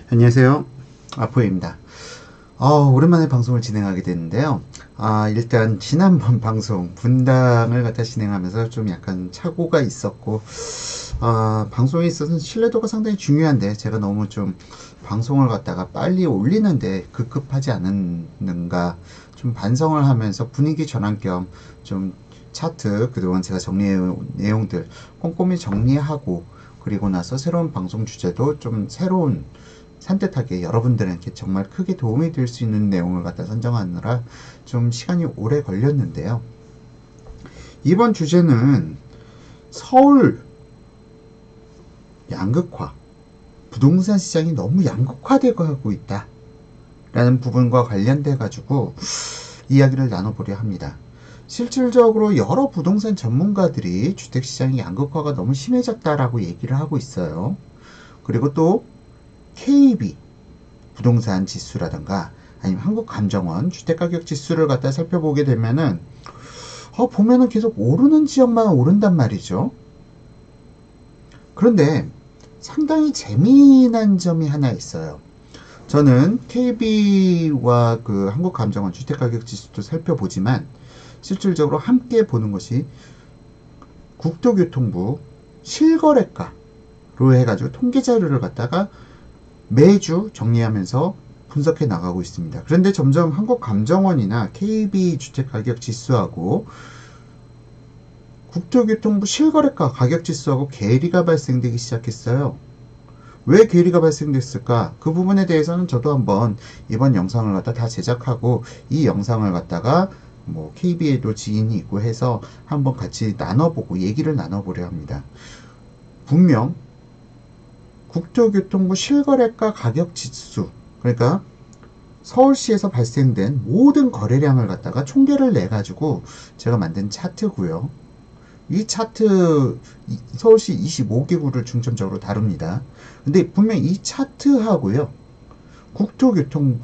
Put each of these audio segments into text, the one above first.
안녕하세요. 아포입니다. 오랜만에 방송을 진행하게 됐는데요. 일단 지난번 방송 분당을 갖다 진행하면서 좀 약간 착오가 있었고, 방송에 있어서는 신뢰도가 상당히 중요한데 제가 너무 좀 방송을 갖다가 빨리 올리는데 급급하지 않았는가 좀 반성을 하면서 분위기 전환 겸 좀 차트 그동안 제가 정리해온 내용들 꼼꼼히 정리하고, 그리고 나서 새로운 방송 주제도 좀 새로운 산뜻하게 여러분들에게 정말 크게 도움이 될 수 있는 내용을 갖다 선정하느라 좀 시간이 오래 걸렸는데요. 이번 주제는 서울 양극화, 부동산 시장이 너무 양극화되고 하고 있다 라는 부분과 관련돼 가지고 이야기를 나눠보려 합니다. 실질적으로 여러 부동산 전문가들이 주택시장이 양극화가 너무 심해졌다라고 얘기를 하고 있어요. 그리고 또 KB 부동산 지수라든가 아니면 한국감정원 주택가격 지수를 갖다 살펴보게 되면은 보면은 계속 오르는 지역만 오른단 말이죠. 그런데 상당히 재미난 점이 하나 있어요. 저는 KB와 그 한국감정원 주택가격 지수도 살펴보지만 실질적으로 함께 보는 것이 국토교통부 실거래가로 해가지고 통계 자료를 갖다가 매주 정리하면서 분석해 나가고 있습니다. 그런데 점점 한국감정원이나 KB 주택가격 지수하고 국토교통부 실거래가 가격 지수하고 괴리가 발생되기 시작했어요. 왜 괴리가 발생됐을까? 그 부분에 대해서는 저도 한번 이번 영상을 갖다 다 제작하고 이 영상을 갖다가 뭐 KB에도 지인이 있고 해서 한번 같이 나눠보고 얘기를 나눠보려 합니다. 분명 국토교통부 실거래가 가격 지수, 그러니까 서울시에서 발생된 모든 거래량을 갖다가 총계를 내 가지고 제가 만든 차트고요. 이 차트 서울시 25개구를 중점적으로 다룹니다. 근데 분명 이 차트하고요, 국토교통부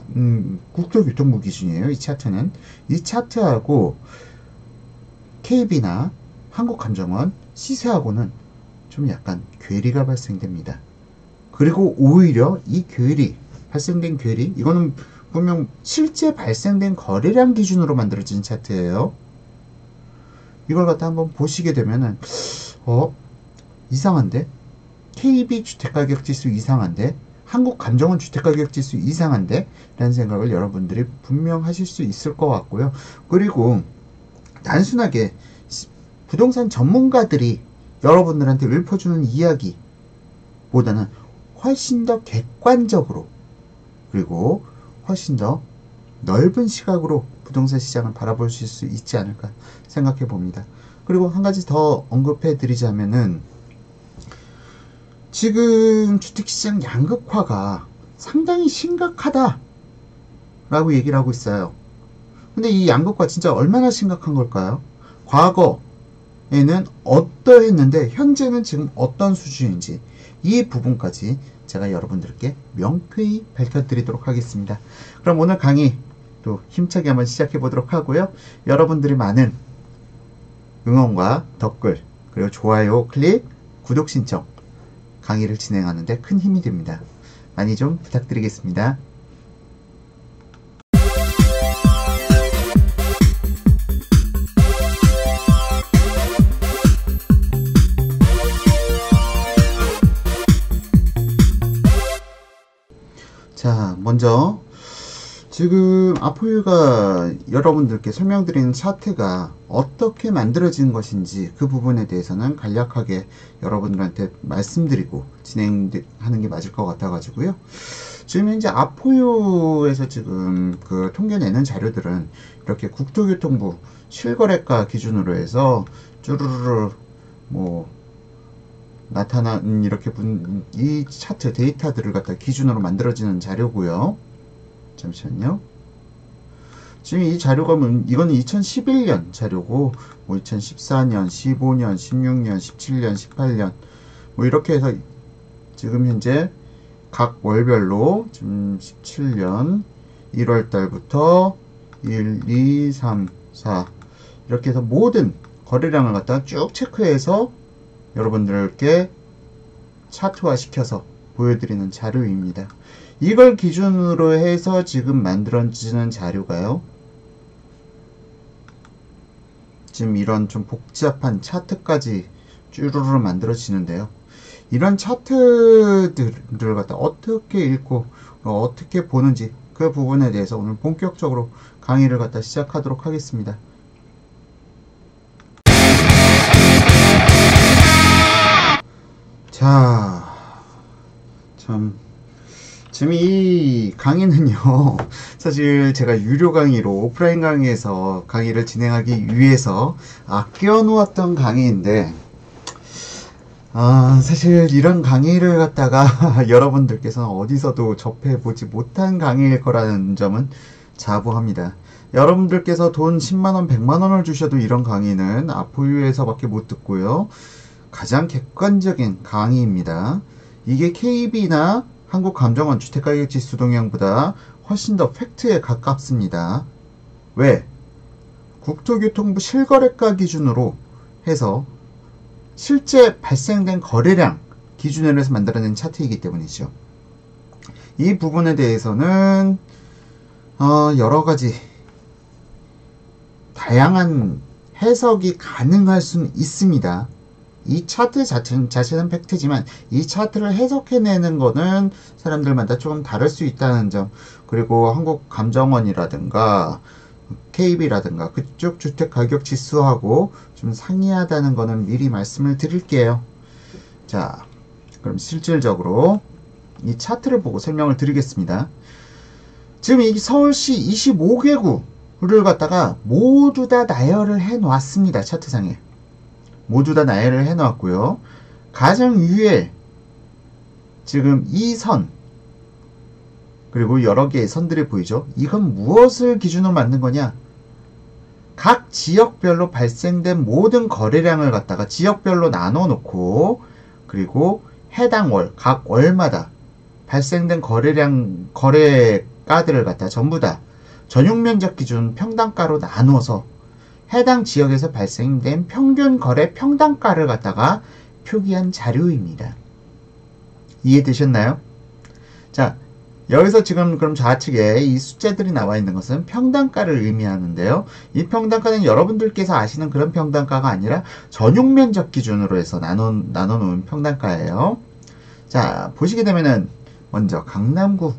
기준이에요. 이 차트는 이 차트하고 KB나 한국감정원 시세하고는 좀 약간 괴리가 발생됩니다. 그리고 오히려 이 발생된 괴리, 이거는 분명 실제 발생된 거래량 기준으로 만들어진 차트예요. 이걸 갖다 한번 보시게 되면은, 이상한데? KB 주택가격 지수 이상한데? 한국감정원 주택가격 지수 이상한데? 라는 생각을 여러분들이 분명 하실 수 있을 것 같고요. 그리고 단순하게 부동산 전문가들이 여러분들한테 읊어주는 이야기보다는 훨씬 더 객관적으로, 그리고 훨씬 더 넓은 시각으로 부동산 시장을 바라보실 수 있지 않을까 생각해 봅니다. 그리고 한 가지 더 언급해 드리자면은, 지금 주택시장 양극화가 상당히 심각하다 라고 얘기를 하고 있어요. 근데 이 양극화 진짜 얼마나 심각한 걸까요? 과거에는 어떠했는데 현재는 지금 어떤 수준인지, 이 부분까지 제가 여러분들께 명쾌히 밝혀드리도록 하겠습니다. 그럼 오늘 강의 또 힘차게 한번 시작해 보도록 하고요. 여러분들이 많은 응원과 댓글, 그리고 좋아요, 클릭, 구독 신청, 강의를 진행하는데 큰 힘이 됩니다. 많이 좀 부탁드리겠습니다. 자, 먼저 지금 아포유가 여러분들께 설명드리는 차트가 어떻게 만들어진 것인지 그 부분에 대해서는 간략하게 여러분들한테 말씀드리고 진행하는 게 맞을 것 같아 가지고요. 지금 현재 아포유에서 지금 그 통계 내는 자료들은 이렇게 국토교통부 실거래가 기준으로 해서 쭈루루루 나타난 이렇게 이 차트 데이터들을 갖다 기준으로 만들어지는 자료고요. 잠시만요. 지금 이 자료가 이거는 2011년 자료고 2014년, 15년, 16년, 17년, 18년 이렇게 해서 지금 현재 각 월별로 지금 17년 1월 달부터 1, 2, 3, 4 이렇게 해서 모든 거래량을 갖다 쭉 체크해서 여러분들께 차트화 시켜서 보여드리는 자료입니다. 이걸 기준으로 해서 지금 만들어지는 자료가요. 지금 이런 좀 복잡한 차트까지 쭈루루 만들어지는데요. 이런 차트들을 갖다 어떻게 읽고 어떻게 보는지 그 부분에 대해서 오늘 본격적으로 강의를 갖다 시작하도록 하겠습니다. 자, 지금 이 강의는요, 사실 제가 유료 강의로 오프라인 강의에서 강의를 진행하기 위해서 아껴 놓았던 강의인데, 사실 이런 강의를 갖다가 여러분들께서는 어디서도 접해보지 못한 강의일 거라는 점은 자부합니다. 여러분들께서 돈 10만원, 100만원을 주셔도 이런 강의는 아포유에서밖에 못 듣고요. 가장 객관적인 강의입니다. 이게 KB나 한국감정원 주택가격지수 동향보다 훨씬 더 팩트에 가깝습니다. 왜? 국토교통부 실거래가 기준으로 해서 실제 발생된 거래량 기준으로 해서 만들어낸 차트이기 때문이죠. 이 부분에 대해서는 여러가지 다양한 해석이 가능할 수는 있습니다. 이 차트 자체는 팩트지만 이 차트를 해석해내는 거는 사람들마다 좀 다를 수 있다는 점, 그리고 한국감정원이라든가 KB라든가 그쪽 주택가격지수하고 좀 상이하다는 거는 미리 말씀을 드릴게요. 자, 그럼 실질적으로 이 차트를 보고 설명을 드리겠습니다. 지금 이 서울시 25개구를 갖다가 모두 다 나열을 해 놨습니다. 차트상에 모두 다 나열을 해 놨고요. 가장 위에 지금 이 선, 그리고 여러 개의 선들이 보이죠. 이건 무엇을 기준으로 만든 거냐? 각 지역별로 발생된 모든 거래량을 갖다가 지역별로 나눠 놓고, 그리고 해당 월, 각 월마다 발생된 거래가들을 갖다 전부 다 전용면적 기준 평당가로 나누어서 해당 지역에서 발생된 평균 거래 평당가를 갖다가 표기한 자료입니다. 이해되셨나요? 자, 여기서 지금 그럼 좌측에 이 숫자들이 나와 있는 것은 평당가를 의미하는데요. 이 평당가는 여러분들께서 아시는 그런 평당가가 아니라 전용면적 기준으로 해서 나눠놓은 평당가예요. 자, 보시게 되면은 먼저 강남구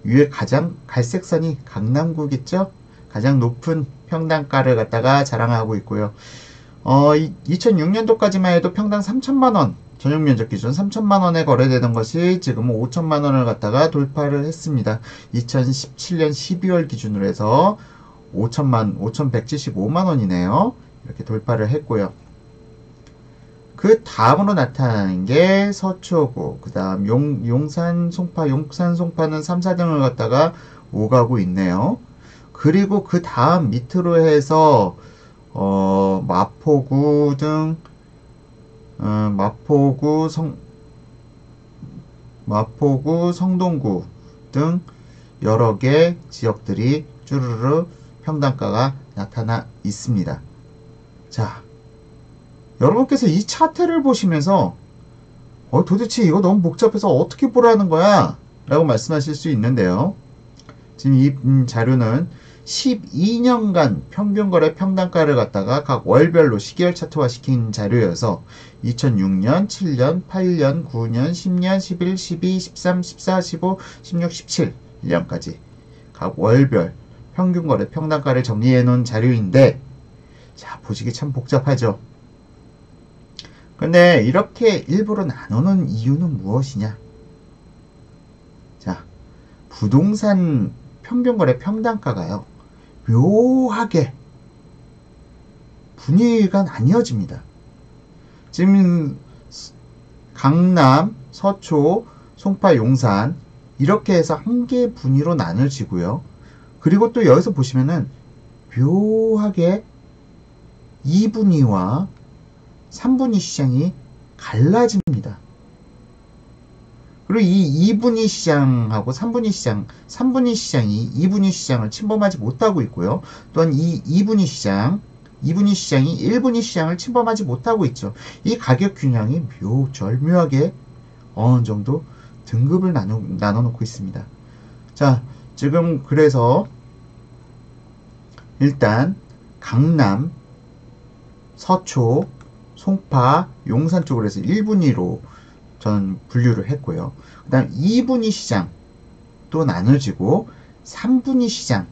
위에 가장 갈색 선이 강남구겠죠? 가장 높은 평당가를 갖다가 자랑하고 있고요. 2006년도까지만 해도 평당 3천만원, 전용면적 기준 3천만원에 거래되던 것이 지금은 5천만원을 갖다가 돌파를 했습니다. 2017년 12월 기준으로 해서 5,175만원이네요. 이렇게 돌파를 했고요. 그 다음으로 나타나는 게 서초구, 그 다음 용산, 송파는 3, 4등을 갖다가 오가고 있네요. 그리고 그 다음 밑으로 해서 마포구 등 마포구, 성동구 등 여러 개 지역들이 쭈르르 평당가가 나타나 있습니다. 자, 여러분께서 이 차트를 보시면서 도대체 이거 너무 복잡해서 어떻게 보라는 거야? 라고 말씀하실 수 있는데요. 지금 이 자료는 12년간 평균거래 평당가를 갖다가 각 월별로 시계열 차트화 시킨 자료여서 2006년, 7년, 8년, 9년, 10년, 11, 12, 13, 14, 15, 16, 17 1년까지 각 월별 평균거래 평당가를 정리해 놓은 자료인데, 자, 보시기 참 복잡하죠. 근데 이렇게 일부러 나누는 이유는 무엇이냐? 자, 부동산 평균거래 평당가가요, 묘하게 분위기가 나뉘어집니다. 지금 강남, 서초, 송파, 용산 이렇게 해서 한 개의 분위로 나눠지고요. 그리고 또 여기서 보시면은 묘하게 2분위와 3분위 시장이 갈라집니다. 그리고 이 2분위 시장하고 3분위 시장, 3분위 시장이 2분위 시장을 침범하지 못하고 있고요. 또한 이 2분위 시장이 1분위 시장을 침범하지 못하고 있죠. 이 가격 균형이 절묘하게 어느 정도 등급을 나눠 놓고 있습니다. 자, 지금 그래서 일단 강남, 서초, 송파, 용산 쪽으로 해서 1분위로 저는 분류를 했고요. 그 다음 2분위 시장 또 나눠지고 3분위 시장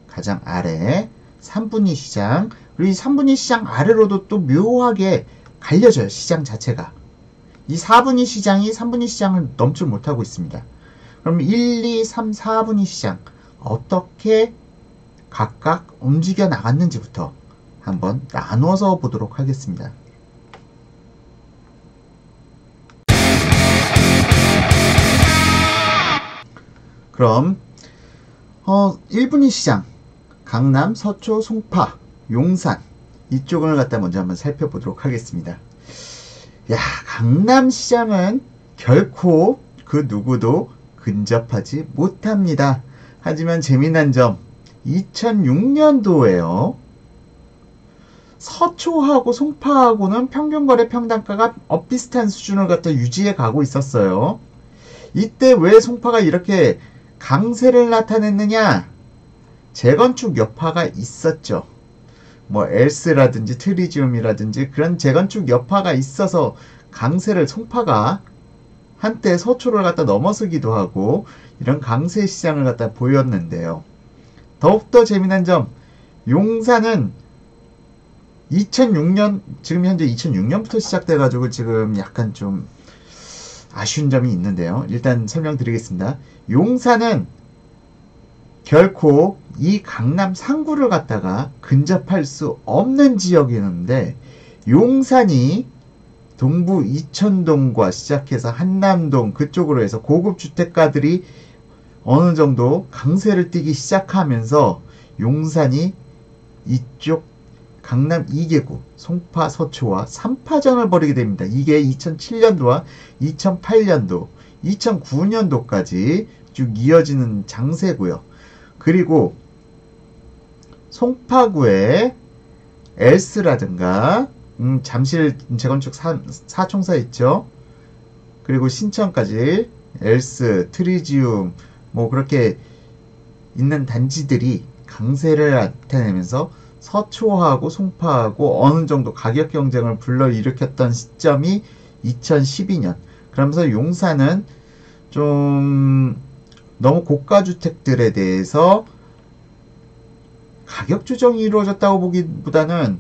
가장 아래 3분위 시장, 그리고 이 3분위 시장 아래로도 또 묘하게 갈려져요. 시장 자체가. 이 4분위 시장이 3분위 시장을 넘지 못하고 있습니다. 그럼 1, 2, 3, 4분위 시장 어떻게 각각 움직여 나갔는지부터 한번 나눠서 보도록 하겠습니다. 그럼 1분위 시장 강남, 서초, 송파, 용산 이쪽을 갖다 먼저 한번 살펴보도록 하겠습니다. 야, 강남 시장은 결코 그 누구도 근접하지 못합니다. 하지만 재미난 점 2006년도에요. 서초하고 송파하고는 평균거래 평단가가 비슷한 수준을 갖다 유지해 가고 있었어요. 이때 왜 송파가 이렇게 강세를 나타냈느냐? 재건축 여파가 있었죠. 뭐 엘스라든지 트리지움이라든지 그런 재건축 여파가 있어서 강세를 송파가 한때 서초를 갖다 넘어서기도 하고 이런 강세 시장을 갖다 보였는데요. 더욱더 재미난 점 용산은 2006년 지금 현재 2006년부터 시작돼 가지고 지금 약간 좀 아쉬운 점이 있는데요. 일단 설명드리겠습니다. 용산은 결코 이 강남 상구를 갖다가 근접할 수 없는 지역이었는데 용산이 동부 이천동과 시작해서 한남동 그쪽으로 해서 고급 주택가들이 어느 정도 강세를 띠기 시작하면서 용산이 이쪽 강남 2개구 송파 서초와 3파전을 벌이게 됩니다. 이게 2007년도와 2008년도 2009년도까지 쭉 이어지는 장세고요. 그리고 송파구에 엘스라든가 잠실 재건축 사총사 있죠. 그리고 신천까지 엘스, 트리지움 뭐 그렇게 있는 단지들이 강세를 나타내면서 서초하고 송파하고 어느 정도 가격 경쟁을 불러일으켰던 시점이 2012년. 그러면서 용산은 좀 너무 고가 주택들에 대해서 가격 조정이 이루어졌다고 보기보다는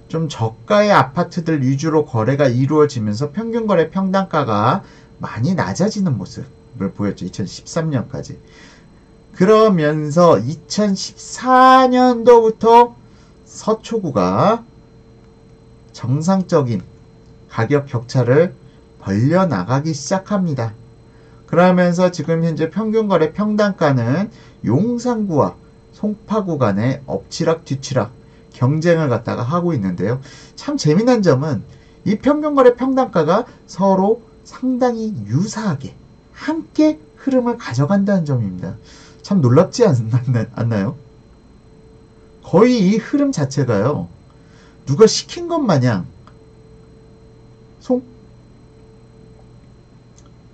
좀 저가의 아파트들 위주로 거래가 이루어지면서 평균 거래 평단가가 많이 낮아지는 모습을 보였죠. 2013년까지. 그러면서 2014년도부터 서초구가 정상적인 가격 격차를 벌려나가기 시작합니다. 그러면서 지금 현재 평균거래 평단가는 용산구와 송파구 간의 엎치락 뒤치락 경쟁을 갖다가 하고 있는데요. 참 재미난 점은 이 평균거래 평단가가 서로 상당히 유사하게 함께 흐름을 가져간다는 점입니다. 참 놀랍지 않나요? 거의 이 흐름 자체가요. 누가 시킨 것 마냥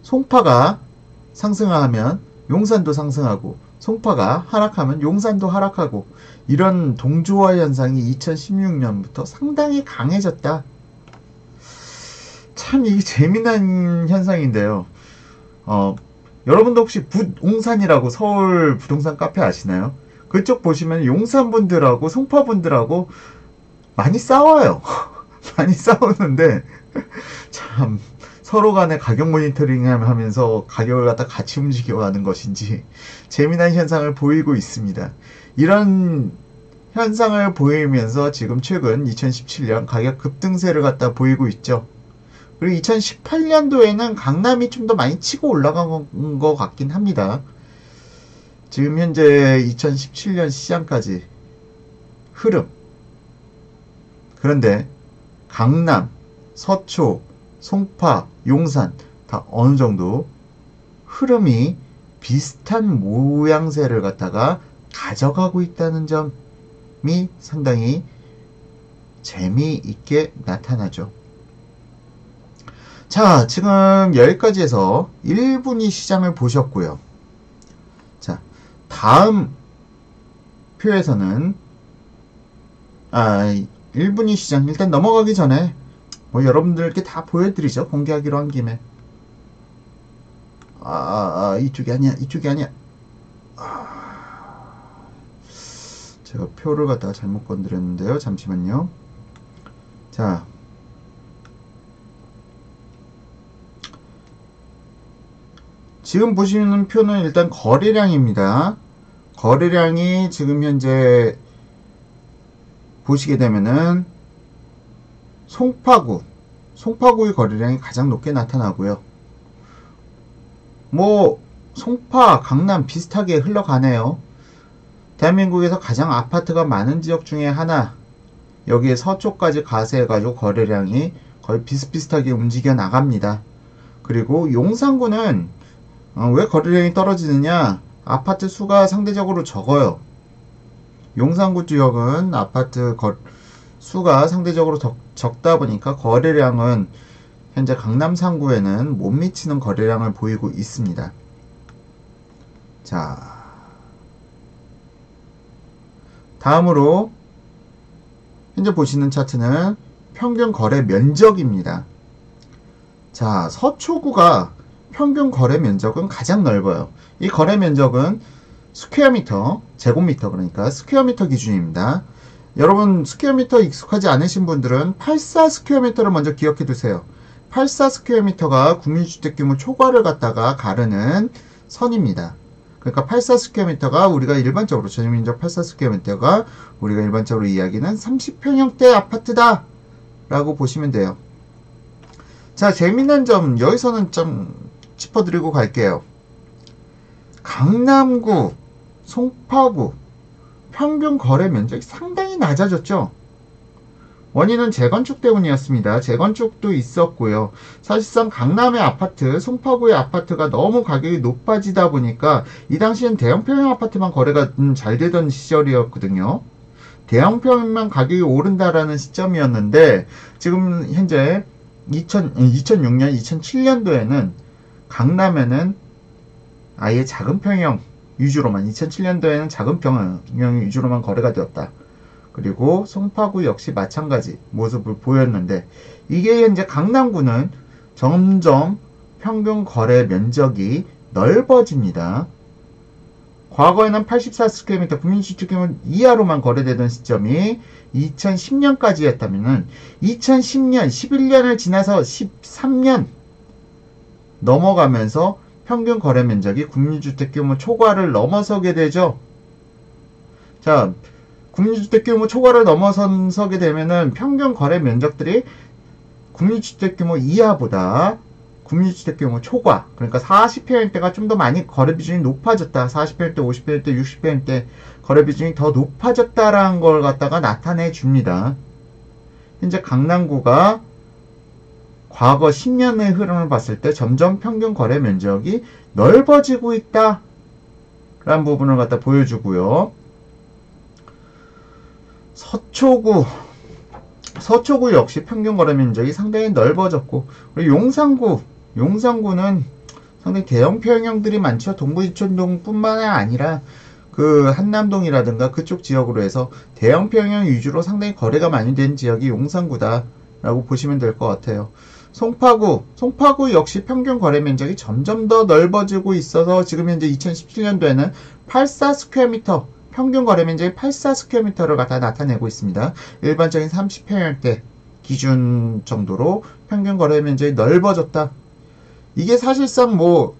송파가 상승하면 용산도 상승하고 송파가 하락하면 용산도 하락하고 이런 동조화 현상이 2016년부터 상당히 강해졌다. 참 이게 재미난 현상인데요. 여러분도 혹시 부동산이라고 서울 부동산 카페 아시나요? 그쪽 보시면 용산분들하고 송파분들하고 많이 싸워요. 많이 싸우는데 참 서로 간에 가격 모니터링 하면서 가격을 갖다 같이 움직여가는 것인지 재미난 현상을 보이고 있습니다. 이런 현상을 보이면서 지금 최근 2017년 가격 급등세를 갖다 보이고 있죠. 그리고 2018년도에는 강남이 좀 더 많이 치고 올라간 것 같긴 합니다. 지금 현재 2017년 시장까지 흐름. 그런데 강남, 서초, 송파, 용산 다 어느 정도 흐름이 비슷한 모양새를 갖다가 가져가고 있다는 점이 상당히 재미있게 나타나죠. 자, 지금 여기까지 해서 1분위 시장을 보셨고요. 자, 다음 표에서는 1분위 시장 일단 넘어가기 전에 뭐 여러분들께 다 보여드리죠. 공개하기로 한 김에. 이쪽이 아니야. 이쪽이 아니야. 제가 표를 갖다가 잘못 건드렸는데요. 잠시만요. 자, 지금 보시는 표는 일단 거래량입니다. 거래량이 지금 현재 보시게 되면은 송파구의 거래량이 가장 높게 나타나고요. 뭐 송파, 강남 비슷하게 흘러가네요. 대한민국에서 가장 아파트가 많은 지역 중에 하나, 여기에 서초까지 가세해가지고 거래량이 거의 비슷비슷하게 움직여 나갑니다. 그리고 용산구는 왜 거래량이 떨어지느냐? 아파트 수가 상대적으로 적어요. 용산구 지역은 아파트 수가 상대적으로 적다 보니까 거래량은 현재 강남 상구에는 못 미치는 거래량을 보이고 있습니다. 자, 다음으로 현재 보시는 차트는 평균 거래 면적입니다. 자, 서초구가 평균 거래 면적은 가장 넓어요. 이 거래 면적은 스퀘어미터, 제곱미터, 그러니까 스퀘어미터 기준입니다. 여러분 스퀘어미터 익숙하지 않으신 분들은 84 스퀘어미터를 먼저 기억해 두세요. 84 스퀘어미터가 국민주택 규모 초과를 갖다가 가르는 선입니다. 그러니까 84 스퀘어미터가 우리가 일반적으로 전민적 84 스퀘어미터가 우리가 일반적으로 이야기는 30평형대 아파트다 라고 보시면 돼요. 자, 재미난 점 여기서는 좀 짚어드리고 갈게요. 강남구, 송파구 평균 거래 면적이 상당히 낮아졌죠. 원인은 재건축 때문이었습니다. 재건축도 있었고요. 사실상 강남의 아파트, 송파구의 아파트가 너무 가격이 높아지다 보니까 이 당시엔 대형평형 아파트만 거래가 잘 되던 시절이었거든요. 대형평형만 가격이 오른다라는 시점이었는데 지금 현재 2006년, 2007년도에는 강남에는 아예 작은 평형 위주로만, 2007년도에는 작은 평형 위주로만 거래가 되었다. 그리고 송파구 역시 마찬가지 모습을 보였는데 이게 현재 강남구는 점점 평균 거래 면적이 넓어집니다. 과거에는 84스퀘어미터 국민주택규모 이하로만 거래되던 시점이 2010년까지였다면은 2010년, 11년을 지나서 13년 넘어가면서 평균 거래 면적이 국민주택 규모 초과를 넘어서게 되죠. 자, 국민주택 규모 초과를 넘어서게 되면은 평균 거래 면적들이 국민주택 규모 이하보다 국민주택 규모 초과, 그러니까 40평형대가 좀 더 많이 거래 비중이 높아졌다. 40평형대, 50평형대, 60평형대 거래 비중이 더 높아졌다라는 걸 갖다가 나타내 줍니다. 현재 강남구가 과거 10년의 흐름을 봤을 때 점점 평균 거래 면적이 넓어지고 있다 라는 부분을 갖다 보여주고요. 서초구 역시 평균 거래 면적이 상당히 넓어졌고, 그리고 용산구는 상당히 대형 평형들이 많죠. 동부이촌동 뿐만 아니라 그 한남동이라든가 그쪽 지역으로 해서 대형 평형 위주로 상당히 거래가 많이 된 지역이 용산구다 라고 보시면 될 것 같아요. 송파구 역시 평균 거래 면적이 점점 더 넓어지고 있어서 지금 현재 2017년도에는 84스퀘어미터, 평균 거래 면적이 84스퀘어미터를 갖다 나타내고 있습니다. 일반적인 30평형대 기준 정도로 평균 거래 면적이 넓어졌다. 이게 사실상 뭐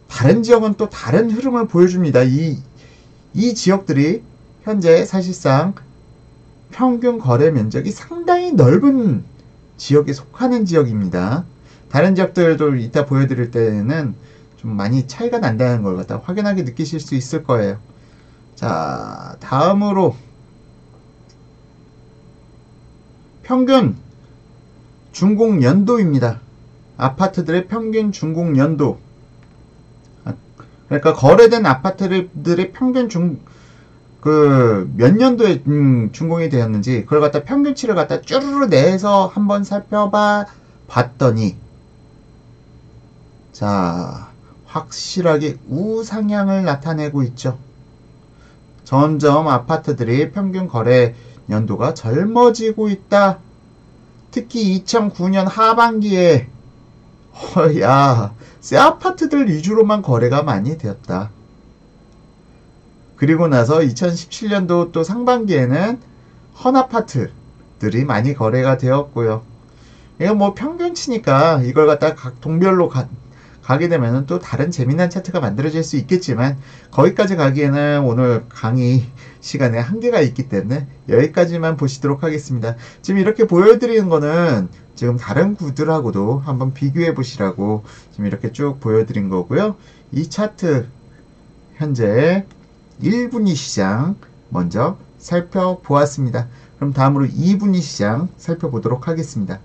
다른 지역은 또 다른 흐름을 보여줍니다. 이 지역들이 현재 사실상 평균 거래 면적이 상당히 넓은 지역에 속하는 지역입니다. 다른 지역들도 이따 보여드릴 때는 좀 많이 차이가 난다는 걸 갖다 확연하게 느끼실 수 있을 거예요. 자, 다음으로 평균 준공 연도입니다. 아파트들의 평균 준공 연도. 그러니까 거래된 아파트들의 평균 몇 년도에 준공이 되었는지 그걸 갖다 평균치를 갖다 쭈르르 내서 한번 봤더니 자, 확실하게 우상향을 나타내고 있죠. 점점 아파트들이 평균 거래 연도가 젊어지고 있다. 특히 2009년 하반기에 새 아파트들 위주로만 거래가 많이 되었다. 그리고 나서 2017년도 또 상반기에는 헌아파트들이 많이 거래가 되었고요. 이거 뭐 평균치니까 이걸 갖다 각 동별로 가게 되면 또 다른 재미난 차트가 만들어질 수 있겠지만 거기까지 가기에는 오늘 강의 시간에 한계가 있기 때문에 여기까지만 보시도록 하겠습니다. 지금 이렇게 보여드리는 거는 지금 다른 구들하고도 한번 비교해 보시라고 지금 이렇게 쭉 보여드린 거고요. 이 차트 현재 1분위 시장 먼저 살펴보았습니다. 그럼 다음으로 2분위 시장 살펴보도록 하겠습니다.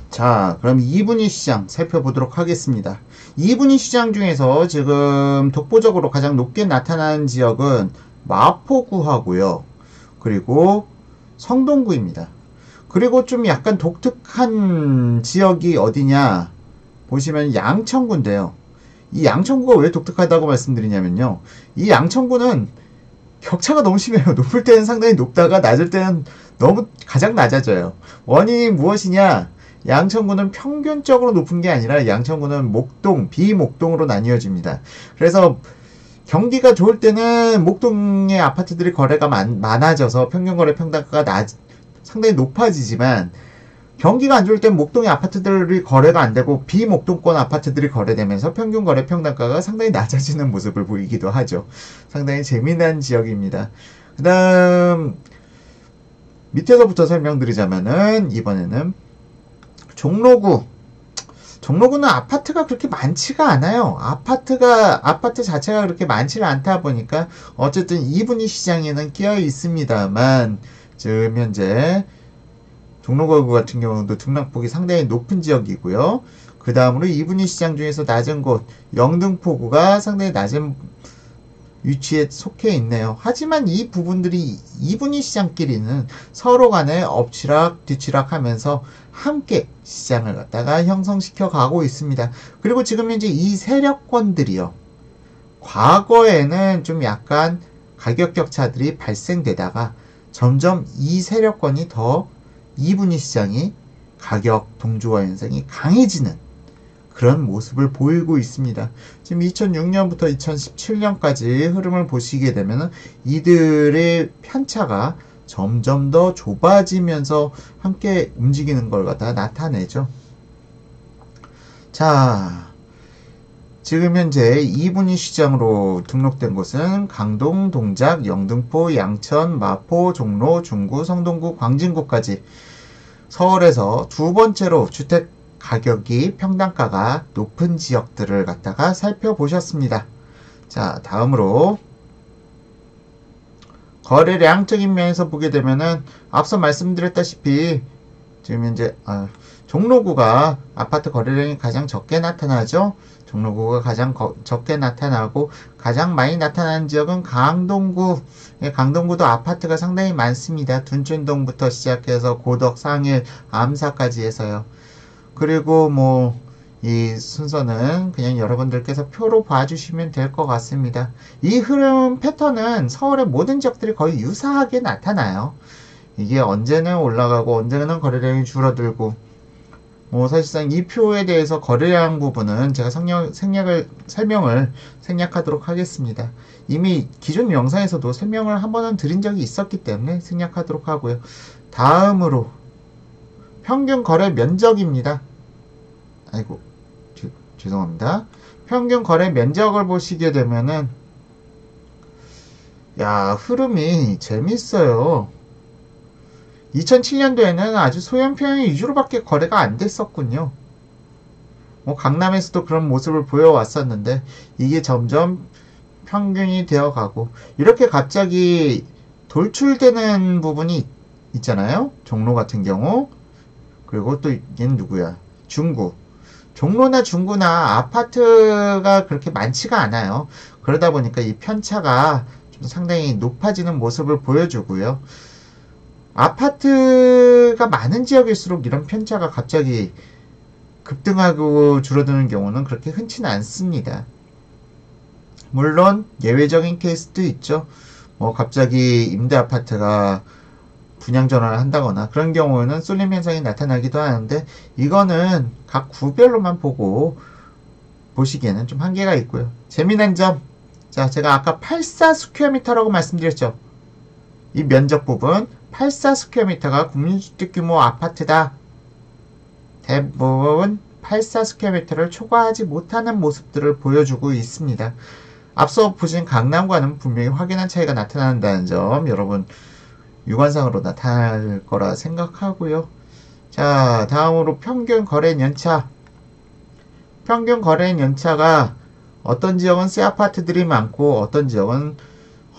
자, 그럼 2분위 시장 살펴보도록 하겠습니다. 2분위 시장 중에서 지금 독보적으로 가장 높게 나타나는 지역은 마포구하고요. 그리고 성동구입니다. 그리고 좀 약간 독특한 지역이 어디냐 보시면 양천구인데요. 이 양천구가 왜 독특하다고 말씀드리냐면요. 이 양천구는 격차가 너무 심해요. 높을 때는 상당히 높다가 낮을 때는 너무 가장 낮아져요. 원인이 무엇이냐? 양천구는 평균적으로 높은 게 아니라 양천구는 목동, 비목동으로 나뉘어집니다. 그래서 경기가 좋을 때는 목동의 아파트들이 거래가 많아져서 평균 거래 평당가가 상당히 높아지지만 경기가 안 좋을 땐 목동의 아파트들이 거래가 안 되고 비목동권 아파트들이 거래되면서 평균 거래 평당가가 상당히 낮아지는 모습을 보이기도 하죠. 상당히 재미난 지역입니다. 그 다음 밑에서부터 설명드리자면은 이번에는 종로구는 아파트가 그렇게 많지가 않아요. 아파트 자체가 그렇게 많지는 않다 보니까 어쨌든 2분위 시장에는 끼어 있습니다만 지금 현재 종로구 같은 경우도 등락폭이 상당히 높은 지역이고요. 그 다음으로 2분위 시장 중에서 낮은 곳 영등포구가 상당히 낮은 위치에 속해 있네요. 하지만 이 부분들이 2분위 시장끼리는 서로 간에 엎치락 뒤치락 하면서 함께 시장을 갖다가 형성시켜 가고 있습니다. 그리고 지금 현재 이 세력권들이요. 과거에는 좀 약간 가격 격차들이 발생되다가 점점 이 세력권이 더 2분위 시장이 가격 동조화 현상이 강해지는 그런 모습을 보이고 있습니다. 지금 2006년부터 2017년까지 흐름을 보시게 되면 이들의 편차가 점점 더 좁아지면서 함께 움직이는 걸 갖다 나타내죠. 자, 지금 현재 2분위 시장으로 등록된 곳은 강동, 동작, 영등포, 양천, 마포, 종로, 중구, 성동구, 광진구까지 서울에서 두 번째로 주택 가격이 평당가가 높은 지역들을 갖다가 살펴보셨습니다. 자, 다음으로 거래량적인 면에서 보게 되면은 앞서 말씀드렸다시피 지금 현재 종로구가 아파트 거래량이 가장 적게 나타나죠. 종로구가 가장 적게 나타나고 가장 많이 나타나는 지역은 강동구. 강동구도 아파트가 상당히 많습니다. 둔촌동부터 시작해서 고덕, 상일, 암사까지 해서요. 그리고 뭐 이 순서는 그냥 여러분들께서 표로 봐주시면 될 것 같습니다. 이 흐름 패턴은 서울의 모든 지역들이 거의 유사하게 나타나요. 이게 언제는 올라가고 언제는 거래량이 줄어들고 뭐 사실상 이 표에 대해서 거래량 부분은 제가 설명을 생략하도록 하겠습니다. 이미 기존 영상에서도 설명을 한 번은 드린 적이 있었기 때문에 생략하도록 하고요. 다음으로 평균 거래 면적입니다. 아이고 죄송합니다. 평균 거래 면적을 보시게 되면은 흐름이 재밌어요. 2007년도에는 아주 소형 위주로밖에 거래가 안 됐었군요. 뭐 강남에서도 그런 모습을 보여왔었는데 이게 점점 평균이 되어가고 이렇게 갑자기 돌출되는 부분이 있잖아요. 종로 같은 경우. 그리고 또 얘는 누구야? 중구. 종로나 중구나 아파트가 그렇게 많지가 않아요. 그러다 보니까 이 편차가 좀 상당히 높아지는 모습을 보여주고요. 아파트가 많은 지역일수록 이런 편차가 갑자기 급등하고 줄어드는 경우는 그렇게 흔치는 않습니다. 물론 예외적인 케이스도 있죠. 뭐 갑자기 임대 아파트가 분양 전환을 한다거나 그런 경우에는 쏠림 현상이 나타나기도 하는데, 이거는 각 구별로만 보고 보시기에는 좀 한계가 있고요. 재미난 점, 자, 제가 아까 84스퀘어미터라고 말씀드렸죠. 이 면적 부분 84스퀘어미터가 국민주택 규모 아파트다. 대부분 84스퀘어미터를 초과하지 못하는 모습들을 보여주고 있습니다. 앞서 보신 강남과는 분명히 확연한 차이가 나타난다는 점 여러분 육안상으로 나타날 거라 생각하고요. 자, 다음으로 평균 거래 연차. 평균 거래 연차가 어떤 지역은 새 아파트들이 많고 어떤 지역은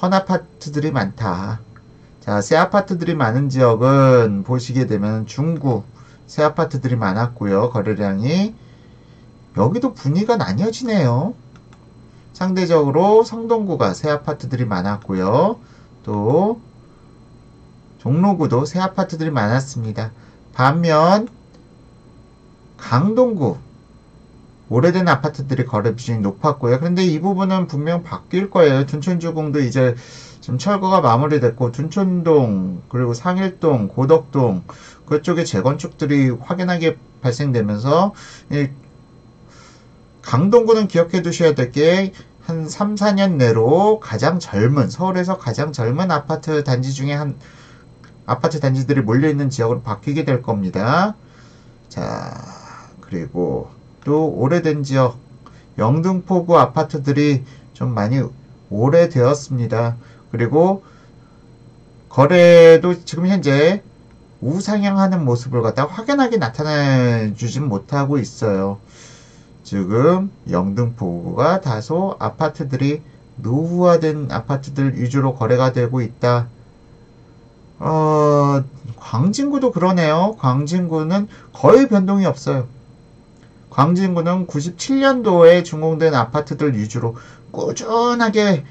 헌 아파트들이 많다. 자, 새 아파트들이 많은 지역은 보시게 되면 중구 새 아파트들이 많았고요. 거래량이 여기도 분위기가 나뉘어지네요. 상대적으로 성동구가 새 아파트들이 많았고요. 또 종로구도 새 아파트들이 많았습니다. 반면 강동구 오래된 아파트들이 거래 비중이 높았고요. 그런데 이 부분은 분명 바뀔 거예요. 둔촌주공도 이제 지금 철거가 마무리됐고 둔촌동 그리고 상일동 고덕동 그쪽에 재건축들이 확연하게 발생되면서 강동구는 기억해 두셔야 될 게 한 3, 4년 내로 가장 젊은, 서울에서 가장 젊은 아파트 단지 중에 한 아파트 단지들이 몰려있는 지역으로 바뀌게 될 겁니다. 자, 그리고 또 오래된 지역 영등포구 아파트들이 좀 많이 오래되었습니다. 그리고 거래도 지금 현재 우상향하는 모습을 갖다 확연하게 나타내주진 못하고 있어요. 지금 영등포구가 다소 아파트들이 노후화된 아파트들 위주로 거래가 되고 있다. 광진구도 그러네요. 광진구는 거의 변동이 없어요. 광진구는 97년도에 준공된 아파트들 위주로 꾸준하게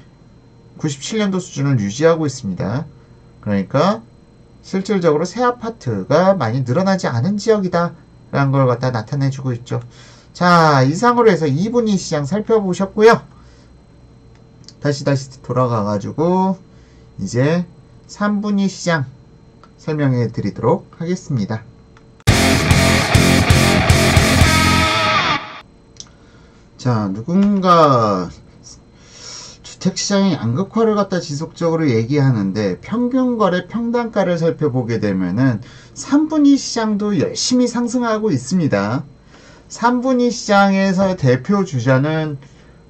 97년도 수준을 유지하고 있습니다. 그러니까 실질적으로 새 아파트가 많이 늘어나지 않은 지역이다 라는 걸 갖다 나타내주고 있죠. 자, 이상으로 해서 2분위 시장 살펴보셨고요. 다시 돌아가가지고 이제 3분위 시장 설명해 드리도록 하겠습니다. 자, 누군가 주택시장의 양극화를 갖다 지속적으로 얘기하는데 평균 거래 평단가를 살펴보게 되면은 3분위 시장도 열심히 상승하고 있습니다. 3분위 시장에서 대표 주자는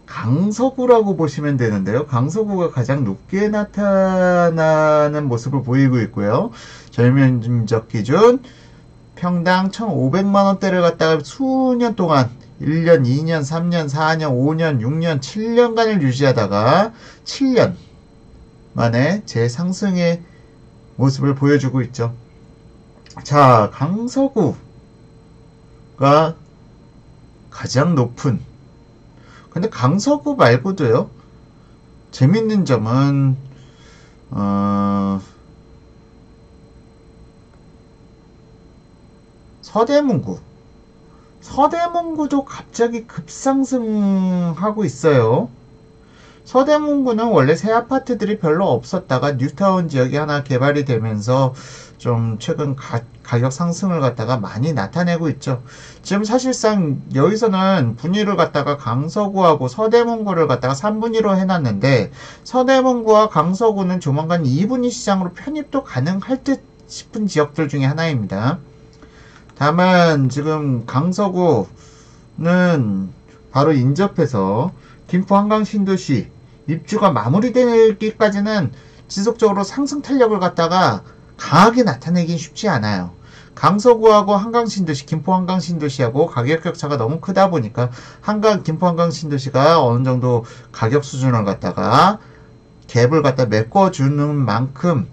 강서구라고 보시면 되는데요. 강서구가 가장 높게 나타나는 모습을 보이고 있고요. 절면적 기준 평당 1,500만원대를 갖다가 수년 동안 1년, 2년, 3년, 4년, 5년, 6년, 7년간을 유지하다가 7년 만에 재상승의 모습을 보여주고 있죠. 자, 강서구가 가장 높은, 근데 강서구 말고도요, 재밌는 점은 서대문구도 갑자기 급상승하고 있어요. 서대문구는 원래 새 아파트들이 별로 없었다가 뉴타운 지역이 하나 개발이 되면서 좀 최근 가격 상승을 갖다가 많이 나타내고 있죠. 지금 사실상 여기서는 분위를 갖다가 강서구하고 서대문구를 갖다가 3분위로 해놨는데 서대문구와 강서구는 조만간 2분위 시장으로 편입도 가능할 듯 싶은 지역들 중에 하나입니다. 다만 지금 강서구는 바로 인접해서 김포 한강 신도시 입주가 마무리되기까지는 지속적으로 상승 탄력을 갖다가 강하게 나타내긴 쉽지 않아요. 강서구하고 한강신도시, 김포 한강신도시하고 가격 격차가 너무 크다 보니까 김포 한강신도시가 어느 정도 가격 수준을 갖다가 갭을 갖다 메꿔주는 만큼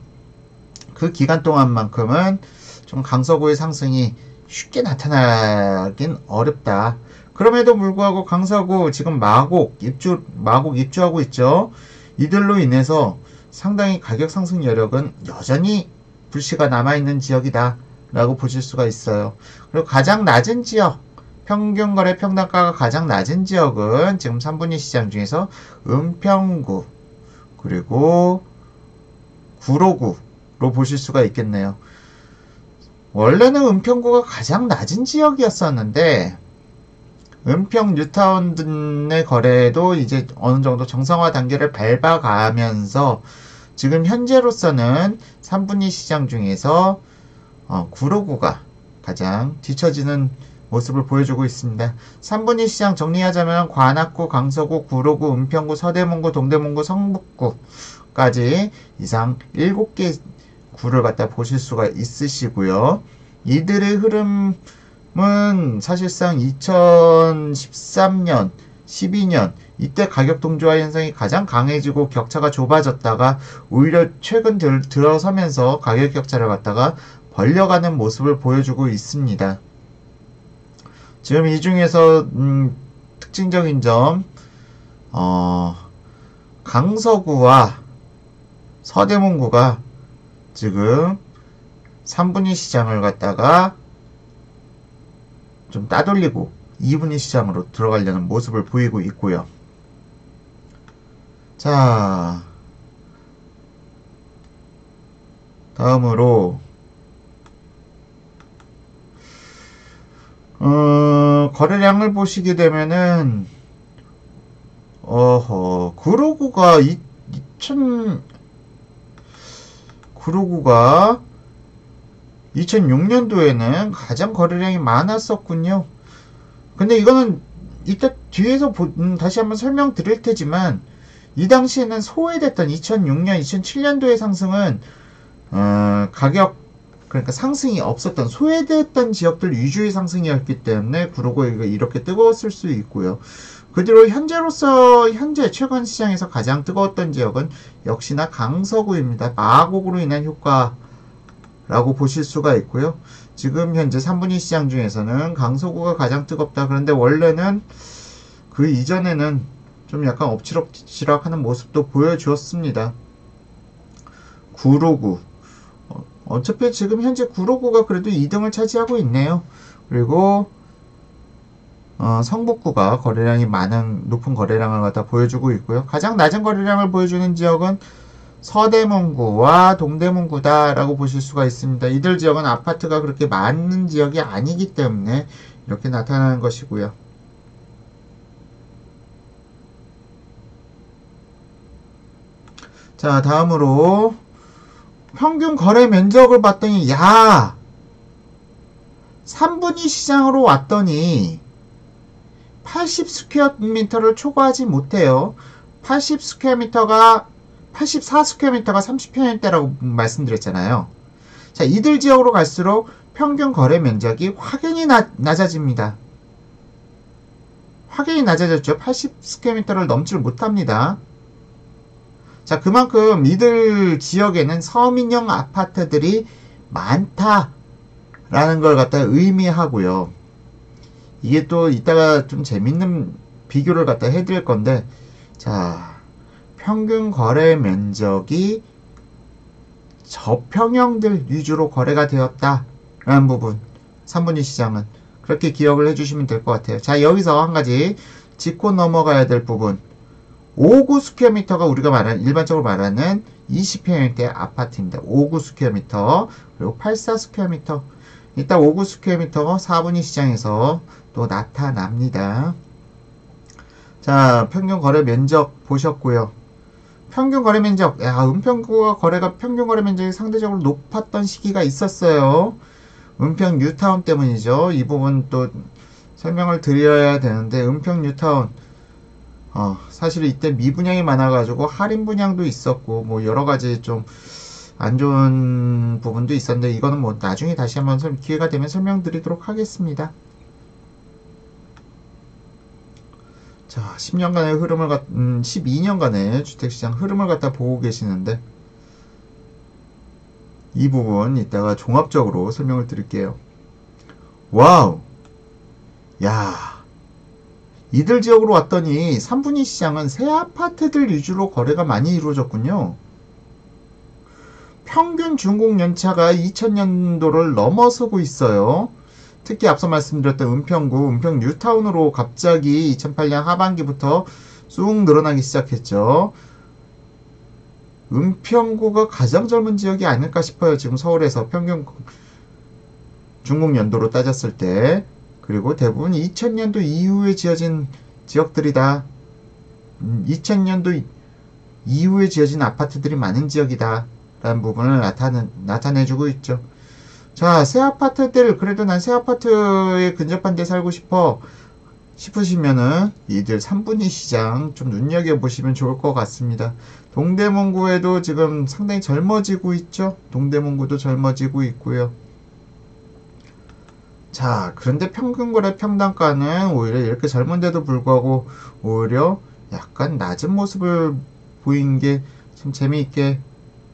그 기간 동안만큼은 좀 강서구의 상승이 쉽게 나타나긴 어렵다. 그럼에도 불구하고 강서구 지금 마곡 입주하고 있죠. 이들로 인해서 상당히 가격 상승 여력은 여전히 불씨가 남아있는 지역이다 라고 보실 수가 있어요. 그리고 가장 낮은 지역, 평균 거래 평단가가 가장 낮은 지역은 지금 3분위 시장 중에서 은평구 그리고 구로구로 보실 수가 있겠네요. 원래는 은평구가 가장 낮은 지역이었었는데 은평 뉴타운 등의 거래도 이제 어느 정도 정상화 단계를 밟아가면서 지금 현재로서는 3분위 시장 중에서 구로구가 가장 뒤처지는 모습을 보여주고 있습니다. 3분위 시장 정리하자면 관악구, 강서구, 구로구, 은평구, 서대문구, 동대문구, 성북구까지 이상 7개 구를 갖다 보실 수가 있으시고요. 이들의 흐름은 사실상 2013년, 12년 이때 가격 동조화 현상이 가장 강해지고 격차가 좁아졌다가 오히려 최근 들어서면서 가격 격차를 갖다가 벌려가는 모습을 보여주고 있습니다. 지금 이 중에서 특징적인 점 강서구와 서대문구가 지금 3분위 시장을 갖다가 좀 따돌리고 2분위 시장으로 들어가려는 모습을 보이고 있고요. 자, 다음으로 거래량을 보시게 되면은 구로구가 구로구가 2006년도에는 가장 거래량이 많았었군요. 근데 이거는 이따 뒤에서 다시 한번 설명드릴 테지만 이 당시에는 소외됐던 2006년, 2007년도의 상승은 가격 그러니까 상승이 없었던 소외됐던 지역들 위주의 상승이었기 때문에 구로구가 이렇게 뜨거웠을 수 있고요. 그 뒤로 현재 최근 시장에서 가장 뜨거웠던 지역은 역시나 강서구입니다. 마곡으로 인한 효과라고 보실 수가 있고요. 지금 현재 3분위 시장 중에서는 강서구가 가장 뜨겁다. 그런데 원래는 그 이전에는 좀 약간 엎치락뒤치락하는 모습도 보여주었습니다. 구로구 어차피 지금 현재 구로구가 그래도 2등을 차지하고 있네요. 그리고 성북구가 거래량이 높은 거래량을 갖다 보여주고 있고요. 가장 낮은 거래량을 보여주는 지역은 서대문구와 동대문구다라고 보실 수가 있습니다. 이들 지역은 아파트가 그렇게 많은 지역이 아니기 때문에 이렇게 나타나는 것이고요. 자, 다음으로 평균 거래 면적을 봤더니 3분위 시장으로 왔더니 80스퀘어미터를 초과하지 못해요. 84스퀘어미터가 30평형대라고 말씀드렸잖아요. 자, 이들 지역으로 갈수록 평균 거래 면적이 확연히 낮아집니다. 확연히 낮아졌죠. 80스퀘어미터를 넘지를 못합니다. 자, 그만큼 이들 지역에는 서민형 아파트들이 많다라는 걸 갖다 의미하고요. 이게 또 이따가 좀 재밌는 비교를 갖다 해드릴 건데, 자, 평균 거래 면적이 저평형들 위주로 거래가 되었다라는 부분, 3분위 시장은 그렇게 기억을 해주시면 될 것 같아요. 자, 여기서 한 가지 짚고 넘어가야 될 부분, 5구 스퀘어미터가 우리가 일반적으로 말하는 20평형대 아파트입니다. 5구 스퀘어미터 그리고 84 스퀘어미터. 이따 5구 스퀘어미터 4분위 시장에서 또 나타납니다. 자, 평균 거래 면적 보셨고요. 평균 거래 면적, 은평구가 평균 거래 면적이 상대적으로 높았던 시기가 있었어요. 은평 뉴타운 때문이죠. 이 부분 또 설명을 드려야 되는데, 은평 뉴타운 사실 이때 미분양이 많아가지고 할인 분양도 있었고 뭐 여러가지 좀 안 좋은 부분도 있었는데, 이거는 뭐 나중에 다시 한번 기회가 되면 설명드리도록 하겠습니다. 자, 10년간의 흐름을 12년간의 주택시장 흐름을 갖다 보고 계시는데, 이 부분 이따가 종합적으로 설명을 드릴게요. 와우, 이들 지역으로 왔더니 3분위 시장은 새 아파트들 위주로 거래가 많이 이루어졌군요. 평균 준공 연차가 2000년도를 넘어서고 있어요. 특히 앞서 말씀드렸던 은평구, 은평 뉴타운으로 갑자기 2008년 하반기부터 쑥 늘어나기 시작했죠. 은평구가 가장 젊은 지역이 아닐까 싶어요. 지금 서울에서 평균 준공 연도로 따졌을 때. 그리고 대부분 2000년도 이후에 지어진 지역들이다. 2000년도 이후에 지어진 아파트들이 많은 지역이다 라는 부분을 나타내주고 있죠. 자, 새 아파트들, 그래도 난 새 아파트에 근접한 데 살고 싶으시면은 이들 3분위 시장 좀 눈여겨보시면 좋을 것 같습니다. 동대문구에도 지금 상당히 젊어지고 있죠. 동대문구도 젊어지고 있고요. 자, 그런데 평균거래 평당가는 오히려 이렇게 젊은데도 불구하고 오히려 약간 낮은 모습을 보인 게 좀 재미있게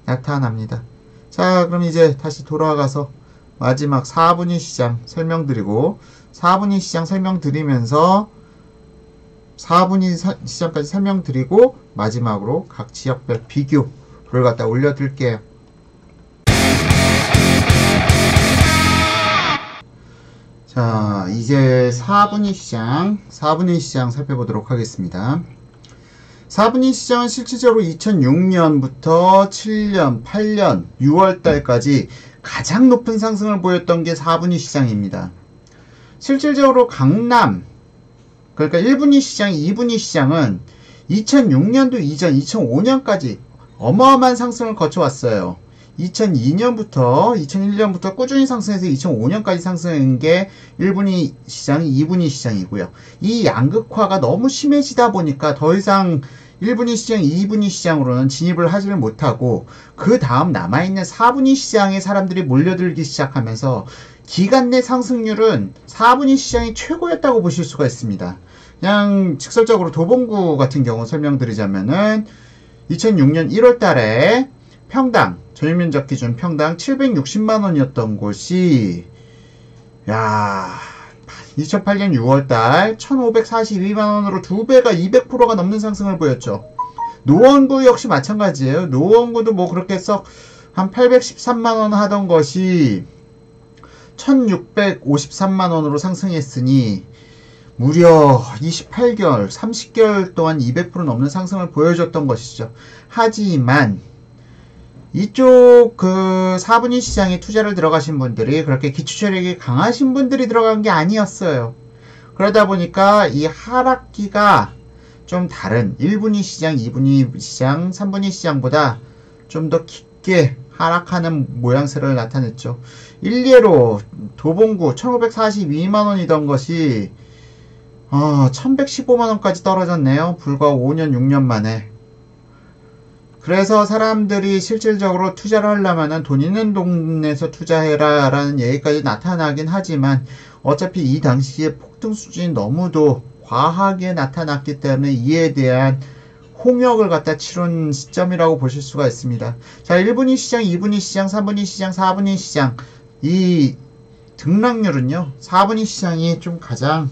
나타납니다. 자, 그럼 이제 다시 돌아가서 마지막 4분위 시장 설명드리고 4분위 시장 설명드리면서 4분위 시장까지 설명드리고 마지막으로 각 지역별 비교를 갖다 올려드릴게요. 자, 이제 4분위 시장 살펴보도록 하겠습니다. 4분위 시장은 실질적으로 2006년부터 7년, 8년, 6월달까지 가장 높은 상승을 보였던 게 4분위 시장입니다. 실질적으로 강남, 그러니까 1분위 시장, 2분위 시장은 2006년도 이전 2005년까지 어마어마한 상승을 거쳐왔어요. 2001년부터 꾸준히 상승해서 2005년까지 상승한 게 1분위 시장, 2분위 시장이고요. 이 양극화가 너무 심해지다 보니까 더 이상 1분위 시장, 2분위 시장으로는 진입을 하지를 못하고 그 다음 남아있는 4분위 시장에 사람들이 몰려들기 시작하면서 기간 내 상승률은 4분위 시장이 최고였다고 보실 수가 있습니다. 그냥 직설적으로 도봉구 같은 경우 설명드리자면은 2006년 1월 달에 평당, 전유면적 기준 평당 760만원이었던 곳이 2008년 6월달 1542만원으로 2배가 200%가 넘는 상승을 보였죠. 노원구 역시 마찬가지예요. 노원구도 뭐 그렇게 썩 한 813만원 하던 것이 1653만원으로 상승했으니 무려 28개월, 30개월 동안 200% 넘는 상승을 보여줬던 것이죠. 하지만 이쪽 그 4분위 시장에 투자를 들어가신 분들이 그렇게 기초체력이 강하신 분들이 들어간 게 아니었어요. 그러다 보니까 이 하락기가 좀 다른 1분위 시장, 2분위 시장, 3분위 시장보다 좀 더 깊게 하락하는 모양새를 나타냈죠. 일례로 도봉구 1542만원이던 것이 1115만원까지 떨어졌네요. 불과 5년, 6년 만에. 그래서 사람들이 실질적으로 투자를 하려면은 돈 있는 동네에서 투자해라 라는 얘기까지 나타나긴 하지만 어차피 이 당시에 폭등 수준이 너무도 과하게 나타났기 때문에 이에 대한 홍역을 갖다 치른 시점이라고 보실 수가 있습니다. 자, 1분위 시장, 2분위 시장, 3분위 시장, 4분위 시장 이 등락률은요 4분위 시장이 좀 가장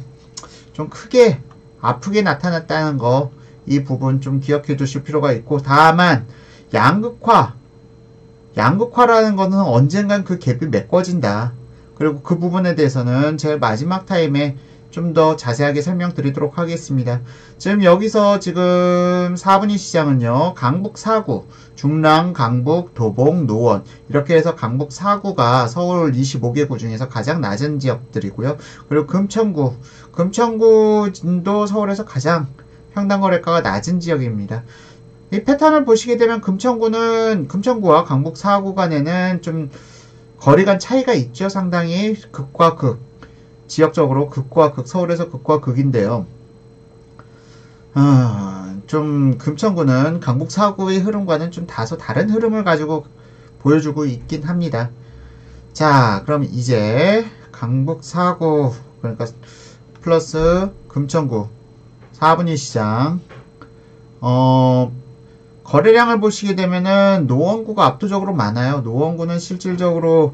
좀 크게 아프게 나타났다는 거 이 부분 좀 기억해 두실 필요가 있고, 다만 양극화라는 거는 언젠간 그 갭이 메꿔진다. 그리고 그 부분에 대해서는 제 마지막 타임에 좀 더 자세하게 설명드리도록 하겠습니다. 지금 여기서 지금 4분위 시장은요 강북 4구, 중랑, 강북, 도봉, 노원 이렇게 해서 강북 4구가 서울 25개구 중에서 가장 낮은 지역들이고요. 그리고 금천구도 서울에서 가장 평당거래가가 낮은 지역입니다. 이 패턴을 보시게 되면 금천구와 강북 4구 간에는 좀 거리간 차이가 있죠. 상당히 극과 극, 지역적으로 극과 극, 서울에서 극과 극인데요. 좀 금천구는 강북 4구의 흐름과는 좀 다소 다른 흐름을 가지고 보여주고 있긴 합니다. 자, 그럼 이제 강북 4구, 그러니까 플러스 금천구 4분위 시장 거래량을 보시게 되면은 노원구가 압도적으로 많아요. 노원구는 실질적으로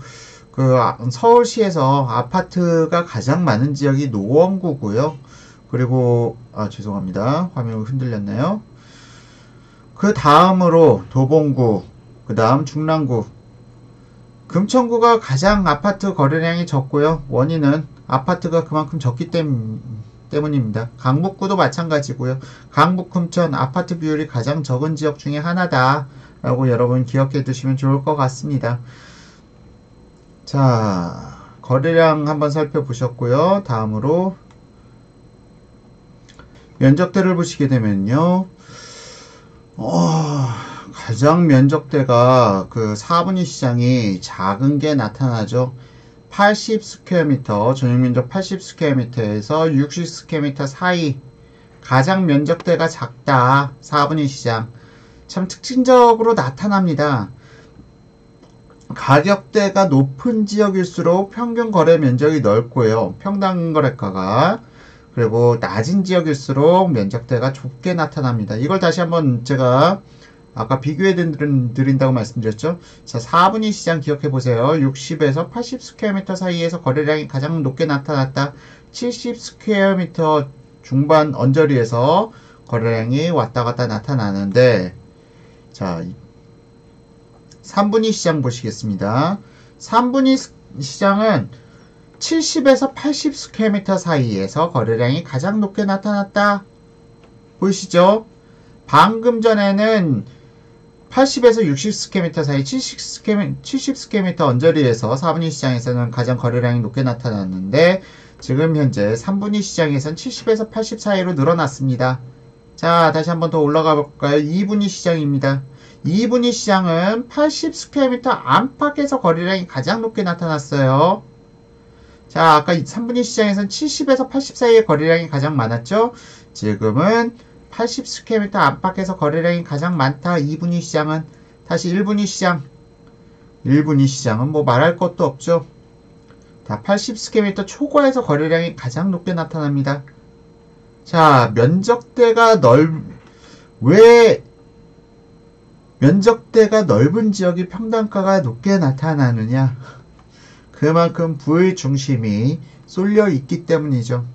그 서울시에서 아파트가 가장 많은 지역이 노원구고요. 그리고 죄송합니다. 화면이 흔들렸네요. 그 다음으로 도봉구, 그 다음 중랑구, 금천구가 가장 아파트 거래량이 적고요. 원인은 아파트가 그만큼 적기 때문입니다. 강북구도 마찬가지고요. 강북, 금천 아파트 비율이 가장 적은 지역 중에 하나다 라고 여러분 기억해 두시면 좋을 것 같습니다. 자, 거래량 한번 살펴보셨고요. 다음으로 면적대를 보시게 되면요. 가장 면적대가 그 4분위 시장이 작은 게 나타나죠. 80스퀘어미터, 전용면적 80스퀘어미터에서 60스퀘어미터 사이 가장 면적대가 작다. 4분위 시장. 참 특징적으로 나타납니다. 가격대가 높은 지역일수록 평균 거래 면적이 넓고요. 평당 거래가가. 그리고 낮은 지역일수록 면적대가 좁게 나타납니다. 이걸 다시 한번 제가 아까 비교해 드린다고 말씀드렸죠. 자, 4분위 시장 기억해 보세요. 60에서 80 스퀘어미터 사이에서 거래량이 가장 높게 나타났다. 70 스퀘어미터 중반 언저리에서 거래량이 왔다 갔다 나타나는데, 자, 3분위 시장 보시겠습니다. 3분위 시장은 70에서 80 스퀘어미터 사이에서 거래량이 가장 높게 나타났다. 보이시죠? 방금 전에는 80에서 60 스퀘어미터 사이 70 스퀘어미터 언저리에서 4분위 시장에서는 가장 거래량이 높게 나타났는데, 지금 현재 3분위 시장에서는 70에서 80 사이로 늘어났습니다. 자, 다시 한번 더 올라가 볼까요? 2분위 시장입니다. 2분위 시장은 80 스퀘어미터 안팎에서 거래량이 가장 높게 나타났어요. 자, 아까 3분위 시장에서는 70에서 80 사이의 거래량이 가장 많았죠? 지금은 80 스퀘어미터 안팎에서 거래량이 가장 많다. 2분위 시장은. 다시 1분위 시장. 1분위 시장은 뭐 말할 것도 없죠. 다 80 스퀘어미터 초과에서 거래량이 가장 높게 나타납니다. 자, 왜 면적대가 넓은 지역이 평당가가 높게 나타나느냐? 그만큼 부의 중심이 쏠려 있기 때문이죠.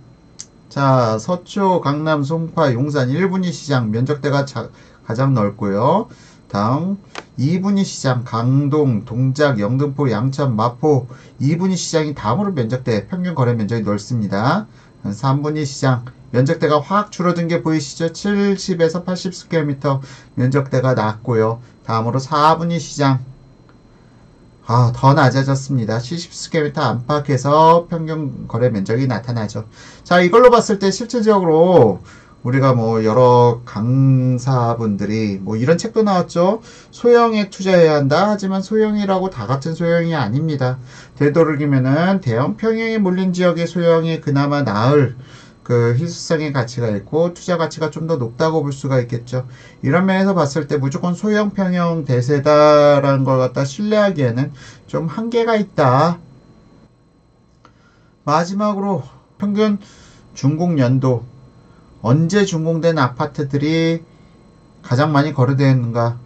자, 서초, 강남, 송파, 용산 1분위 시장 면적대가 가장 넓고요. 다음 2분위 시장 강동, 동작, 영등포, 양천, 마포 2분위 시장이 다음으로 면적대, 평균 거래 면적이 넓습니다. 3분위 시장 면적대가 확 줄어든 게 보이시죠? 70에서 80 스퀘어미터 면적대가 낮고요. 다음으로 4분위 시장 더 낮아졌습니다. 70 스퀘어미터 안팎에서 평균 거래 면적이 나타나죠. 자, 이걸로 봤을 때 실질적으로 우리가 뭐 여러 강사분들이 뭐 이런 책도 나왔죠. 소형에 투자해야 한다. 하지만 소형이라고 다 같은 소형이 아닙니다. 되도록이면은 대형 평형에 몰린 지역의 소형이 그나마 나을 그 희소성의 가치가 있고 투자 가치가 좀 더 높다고 볼 수가 있겠죠. 이런 면에서 봤을 때 무조건 소형 평형 대세다라는 걸 갖다 신뢰하기에는 좀 한계가 있다. 마지막으로 평균 준공 연도, 언제 준공된 아파트들이 가장 많이 거래되는가?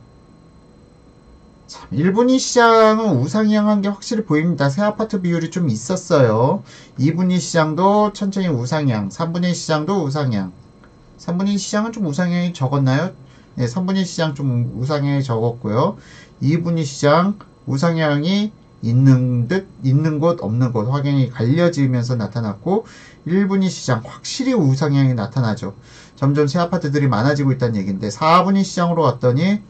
참, 1분위 시장은 우상향한 게 확실히 보입니다. 새 아파트 비율이 좀 있었어요. 2분위 시장도 천천히 우상향, 3분위 시장도 우상향. 3분위 시장은 좀 우상향이 적었나요? 네, 3분위 시장 좀 우상향이 적었고요. 2분위 시장 우상향이 있는 곳, 없는 곳 확연히 갈려지면서 나타났고, 1분위 시장 확실히 우상향이 나타나죠. 점점 새 아파트들이 많아지고 있다는 얘기인데, 4분위 시장으로 갔더니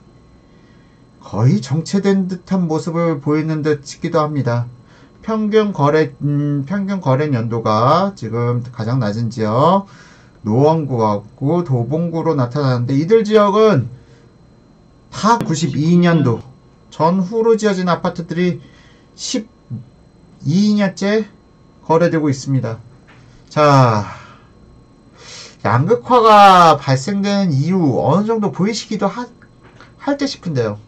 거의 정체된 듯한 모습을 보이는 듯 싶기도 합니다. 평균 거래 연도가 지금 가장 낮은 지역 노원구하고 도봉구로 나타나는데, 이들 지역은 다 92년도 전후로 지어진 아파트들이 12년째 거래되고 있습니다. 자, 양극화가 발생되는 이유 어느 정도 보이시기도 할 때 싶은데요.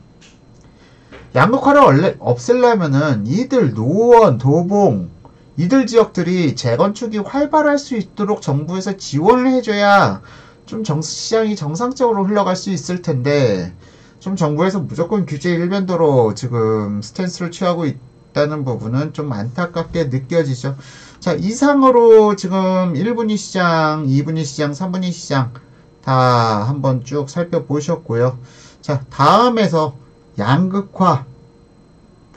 양극화를 없애려면은 이들 노원, 도봉 이들 지역들이 재건축이 활발할 수 있도록 정부에서 지원을 해줘야 좀 시장이 정상적으로 흘러갈 수 있을 텐데, 좀 정부에서 무조건 규제 일변도로 지금 스탠스를 취하고 있다는 부분은 좀 안타깝게 느껴지죠. 자, 이상으로 지금 1분위 시장, 2분위 시장, 3분위 시장 다 한번 쭉 살펴보셨고요. 자, 다음에서 양극화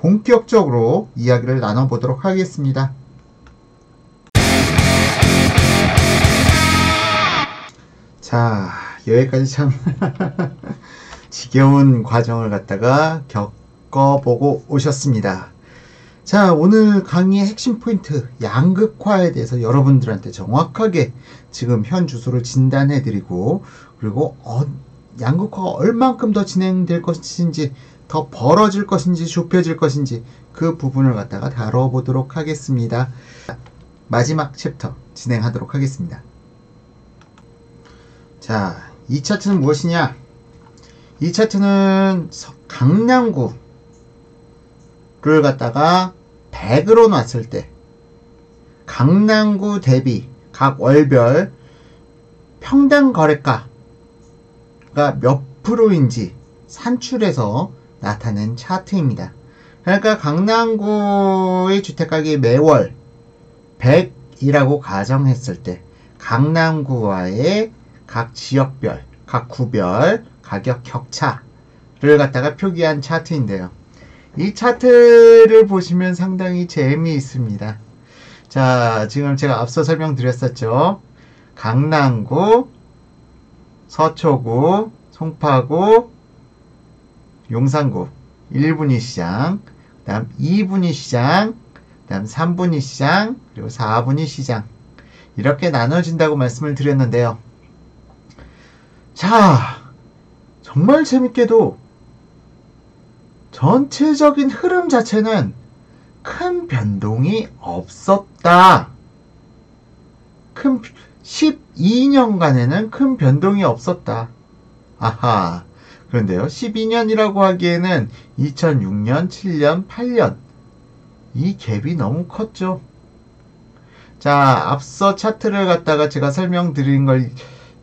본격적으로 이야기를 나눠보도록 하겠습니다. 자, 여기까지 참 지겨운 과정을 갖다가 겪어보고 오셨습니다. 자, 오늘 강의의 핵심 포인트, 양극화에 대해서 여러분들한테 정확하게 지금 현 주소를 진단해드리고, 그리고 양극화가 얼만큼 더 진행될 것인지, 더 벌어질 것인지, 좁혀질 것인지, 그 부분을 갖다가 다뤄보도록 하겠습니다. 마지막 챕터 진행하도록 하겠습니다. 자, 이 차트는 무엇이냐? 이 차트는 강남구를 갖다가 100으로 놨을 때 강남구 대비 각 월별 평당 거래가가 몇 프로인지 산출해서 나타낸 차트입니다. 그러니까 강남구의 주택가격이 매월 100이라고 가정했을 때 강남구와의 각 지역별, 각 구별 가격 격차를 갖다가 표기한 차트인데요. 이 차트를 보시면 상당히 재미있습니다. 자, 지금 제가 앞서 설명드렸었죠. 강남구, 서초구, 송파구, 용산구 1분위 시장, 그 다음 2분위 시장, 그 다음 3분위 시장, 그리고 4분위 시장 이렇게 나눠진다고 말씀을 드렸는데요. 자, 정말 재밌게도 전체적인 흐름 자체는 큰 변동이 없었다. 12년간에는 큰 변동이 없었다. 아하. 그런데요, 12년이라고 하기에는 2006년, 7년, 8년 이 갭이 너무 컸죠. 자, 앞서 차트를 갖다가 제가 설명드린 걸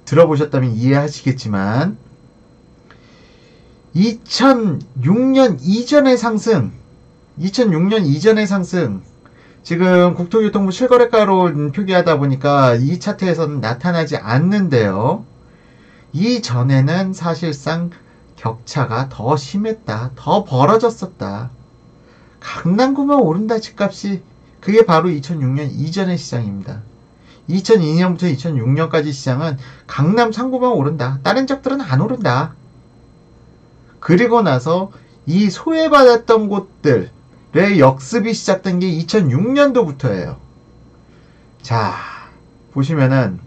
들어보셨다면 이해하시겠지만 2006년 이전의 상승, 2006년 이전의 상승, 지금 국토교통부 실거래가로 표기하다 보니까 이 차트에서는 나타나지 않는데요. 이전에는 사실상 격차가 더 심했다. 더 벌어졌었다. 강남구만 오른다 집값이. 그게 바로 2006년 이전의 시장입니다. 2002년부터 2006년까지 시장은 강남 상구만 오른다. 다른 지역들은 안 오른다. 그리고 나서 이 소외받았던 곳들의 역습이 시작된 게 2006년도부터예요. 자, 보시면은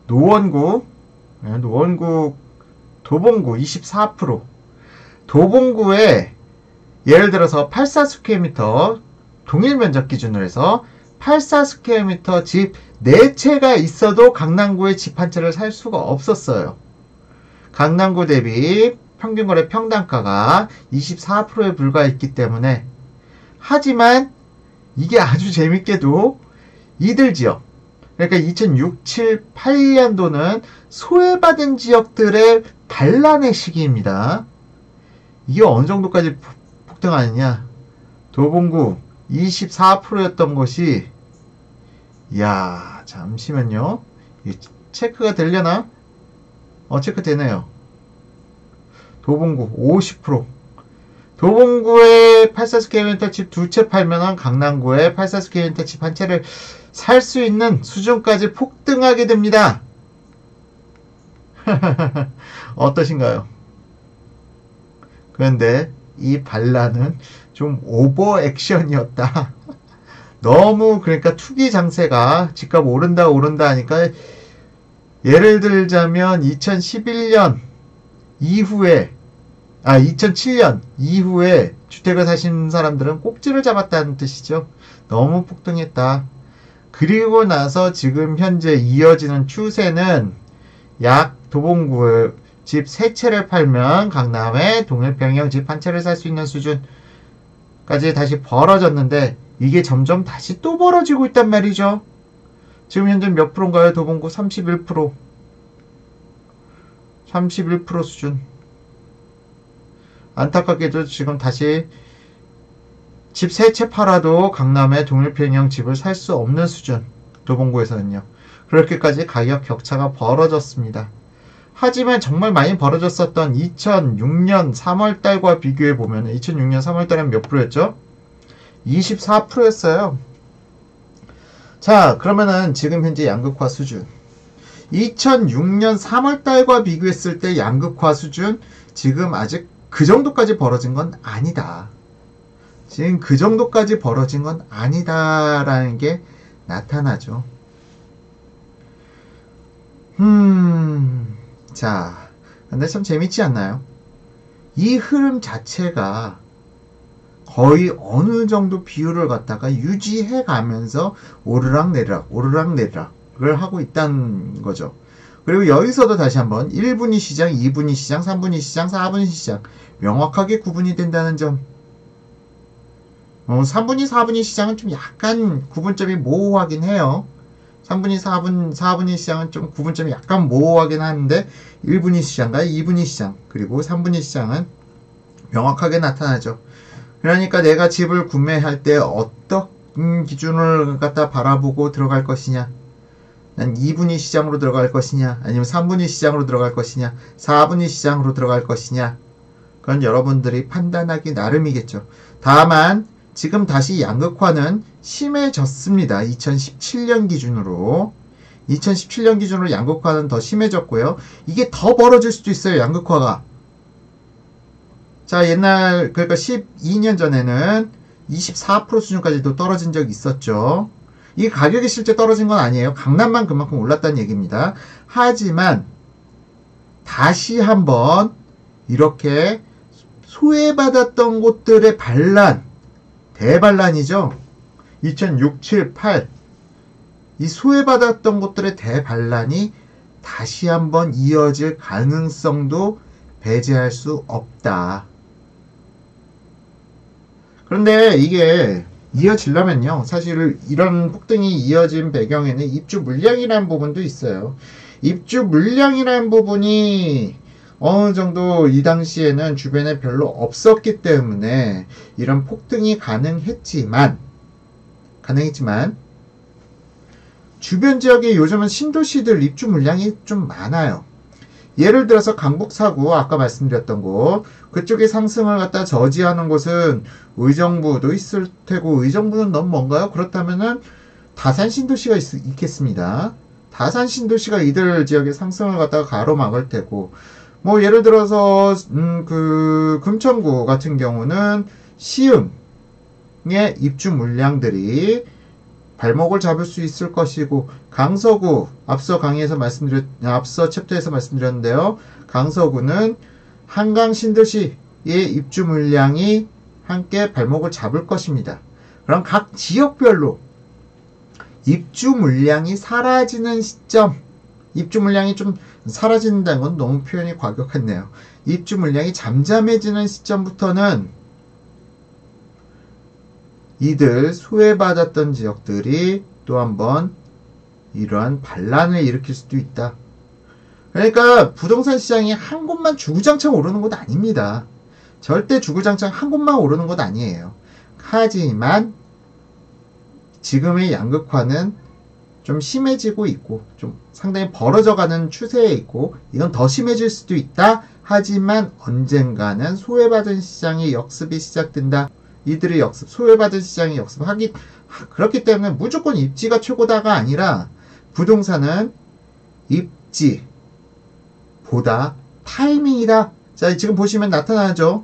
노원구, 도봉구 24%, 도봉구에 예를 들어서 84스퀘어미터 동일 면적 기준으로 해서 84스퀘어미터 집 4채가 있어도 강남구에 집 한 채를 살 수가 없었어요. 강남구 대비 평균거래 평당가가 24%에 불과했기 때문에. 하지만 이게 아주 재밌게도 이들 지역, 그러니까 2006, 7, 8년도는 소외받은 지역들의 반란의 시기입니다. 이게 어느 정도까지 폭등하느냐? 도봉구 24%였던 것이, 이야, 잠시만요. 체크가 되려나? 체크 되네요. 도봉구 50%. 도봉구에 84스퀘어미터 집 2채 팔면은 강남구에 84스퀘어미터 집 한 채를 살 수 있는 수준까지 폭등하게 됩니다. 어떠신가요? 그런데 이 반란은 좀 오버 액션이었다. 너무, 그러니까 투기 장세가 집값 오른다 하니까, 예를 들자면 2011년 이후에 2007년 이후에 주택을 사신 사람들은 꼭지를 잡았다는 뜻이죠. 너무 폭등했다. 그리고 나서 지금 현재 이어지는 추세는 약 도봉구 집 3채를 팔면 강남에 동일평형 집 한 채를 살 수 있는 수준까지 다시 벌어졌는데, 이게 점점 다시 또 벌어지고 있단 말이죠. 지금 현재 몇 프로인가요? 도봉구 31%. 31% 수준. 안타깝게도 지금 다시 집 3채 팔아도 강남의 동일평형 집을 살 수 없는 수준. 도봉구에서는요. 그렇게까지 가격 격차가 벌어졌습니다. 하지만 정말 많이 벌어졌었던 2006년 3월달과 비교해보면 2006년 3월달은 몇 프로였죠? 24%였어요. 자, 그러면은 지금 현재 양극화 수준 2006년 3월달과 비교했을 때 양극화 수준 지금 아직 그 정도까지 벌어진 건 아니다. 지금 그 정도까지 벌어진 건 아니다라는 게 나타나죠. 자, 근데 참 재밌지 않나요? 이 흐름 자체가 거의 어느 정도 비율을 갖다가 유지해 가면서 오르락내리락을 하고 있다는 거죠. 그리고 여기서도 다시 한번 1분위 시장, 2분위 시장, 3분위 시장, 4분위 시장 명확하게 구분이 된다는 점. 3분위, 4분위 시장은 좀 약간 구분점이 모호하긴 해요. 3분위, 4분위 시장은 좀 구분점이 약간 모호하긴 하는데 1분위 시장과 2분위 시장 그리고 3분위 시장은 명확하게 나타나죠. 그러니까 내가 집을 구매할 때 어떤 기준을 갖다 바라보고 들어갈 것이냐, 난 2분위 시장으로 들어갈 것이냐, 아니면 3분위 시장으로 들어갈 것이냐, 4분위 시장으로 들어갈 것이냐, 그건 여러분들이 판단하기 나름이겠죠. 다만 지금 다시 양극화는 심해졌습니다. 2017년 기준으로 2017년 기준으로 양극화는 더 심해졌고요. 이게 더 벌어질 수도 있어요. 양극화가. 자, 그러니까 12년 전에는 24% 수준까지도 떨어진 적이 있었죠. 이 가격이 실제 떨어진 건 아니에요. 강남만 그만큼 올랐다는 얘기입니다. 하지만 다시 한번 이렇게 소외받았던 곳들의 대반란이죠. 2006, 7, 8 이 소외받았던 곳들의 대반란이 다시 한번 이어질 가능성도 배제할 수 없다. 그런데 이게 이어지려면요, 사실 이런 폭등이 이어진 배경에는 입주 물량이라는 부분도 있어요. 입주 물량이라는 부분이 어느 정도 이 당시에는 주변에 별로 없었기 때문에 이런 폭등이 가능했지만 주변 지역에 요즘은 신도시들 입주 물량이 좀 많아요. 예를 들어서 강북 사구 아까 말씀드렸던 곳 그쪽의 상승을 갖다 저지하는 곳은 의정부도 있을 테고, 의정부는 너무 먼가요? 그렇다면은 다산 신도시가 있겠습니다. 다산 신도시가 이들 지역의 상승을 갖다가 가로막을 테고, 뭐 예를 들어서 그 금천구 같은 경우는 시흥의 입주 물량들이 발목을 잡을 수 있을 것이고, 강서구 앞서 챕터에서 말씀드렸는데요. 강서구는 한강 신도시의 입주 물량이 함께 발목을 잡을 것입니다. 그럼 각 지역별로 입주 물량이 사라지는 시점, 입주 물량이 좀 사라진다는 건 너무 표현이 과격했네요. 입주 물량이 잠잠해지는 시점부터는 이들 소외받았던 지역들이 또 한번 이러한 반란을 일으킬 수도 있다. 그러니까 부동산 시장이 한 곳만 주구장창 오르는 곳 아닙니다. 절대 주구장창 한 곳만 오르는 곳 아니에요. 하지만 지금의 양극화는 좀 심해지고 있고 좀 상당히 벌어져가는 추세에 있고, 이건 더 심해질 수도 있다. 하지만 언젠가는 소외받은 시장의 역습이 시작된다. 이들의 소외받은 시장의 역습하기, 그렇기 때문에 무조건 입지가 최고다가 아니라 부동산은 입지보다 타이밍이다. 자, 지금 보시면 나타나죠.